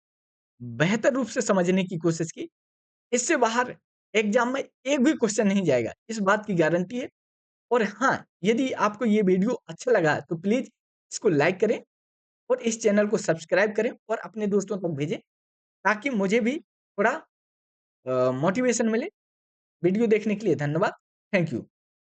बेहतर रूप से समझने की कोशिश की। इससे बाहर एग्ज़ाम में एक भी क्वेश्चन नहीं जाएगा, इस बात की गारंटी है। और हाँ, यदि आपको ये वीडियो अच्छा लगा तो प्लीज़ इसको लाइक करें और इस चैनल को सब्सक्राइब करें और अपने दोस्तों तक भेजें, ताकि मुझे भी थोड़ा मोटिवेशन मिले। वीडियो देखने के लिए धन्यवाद। Thank you.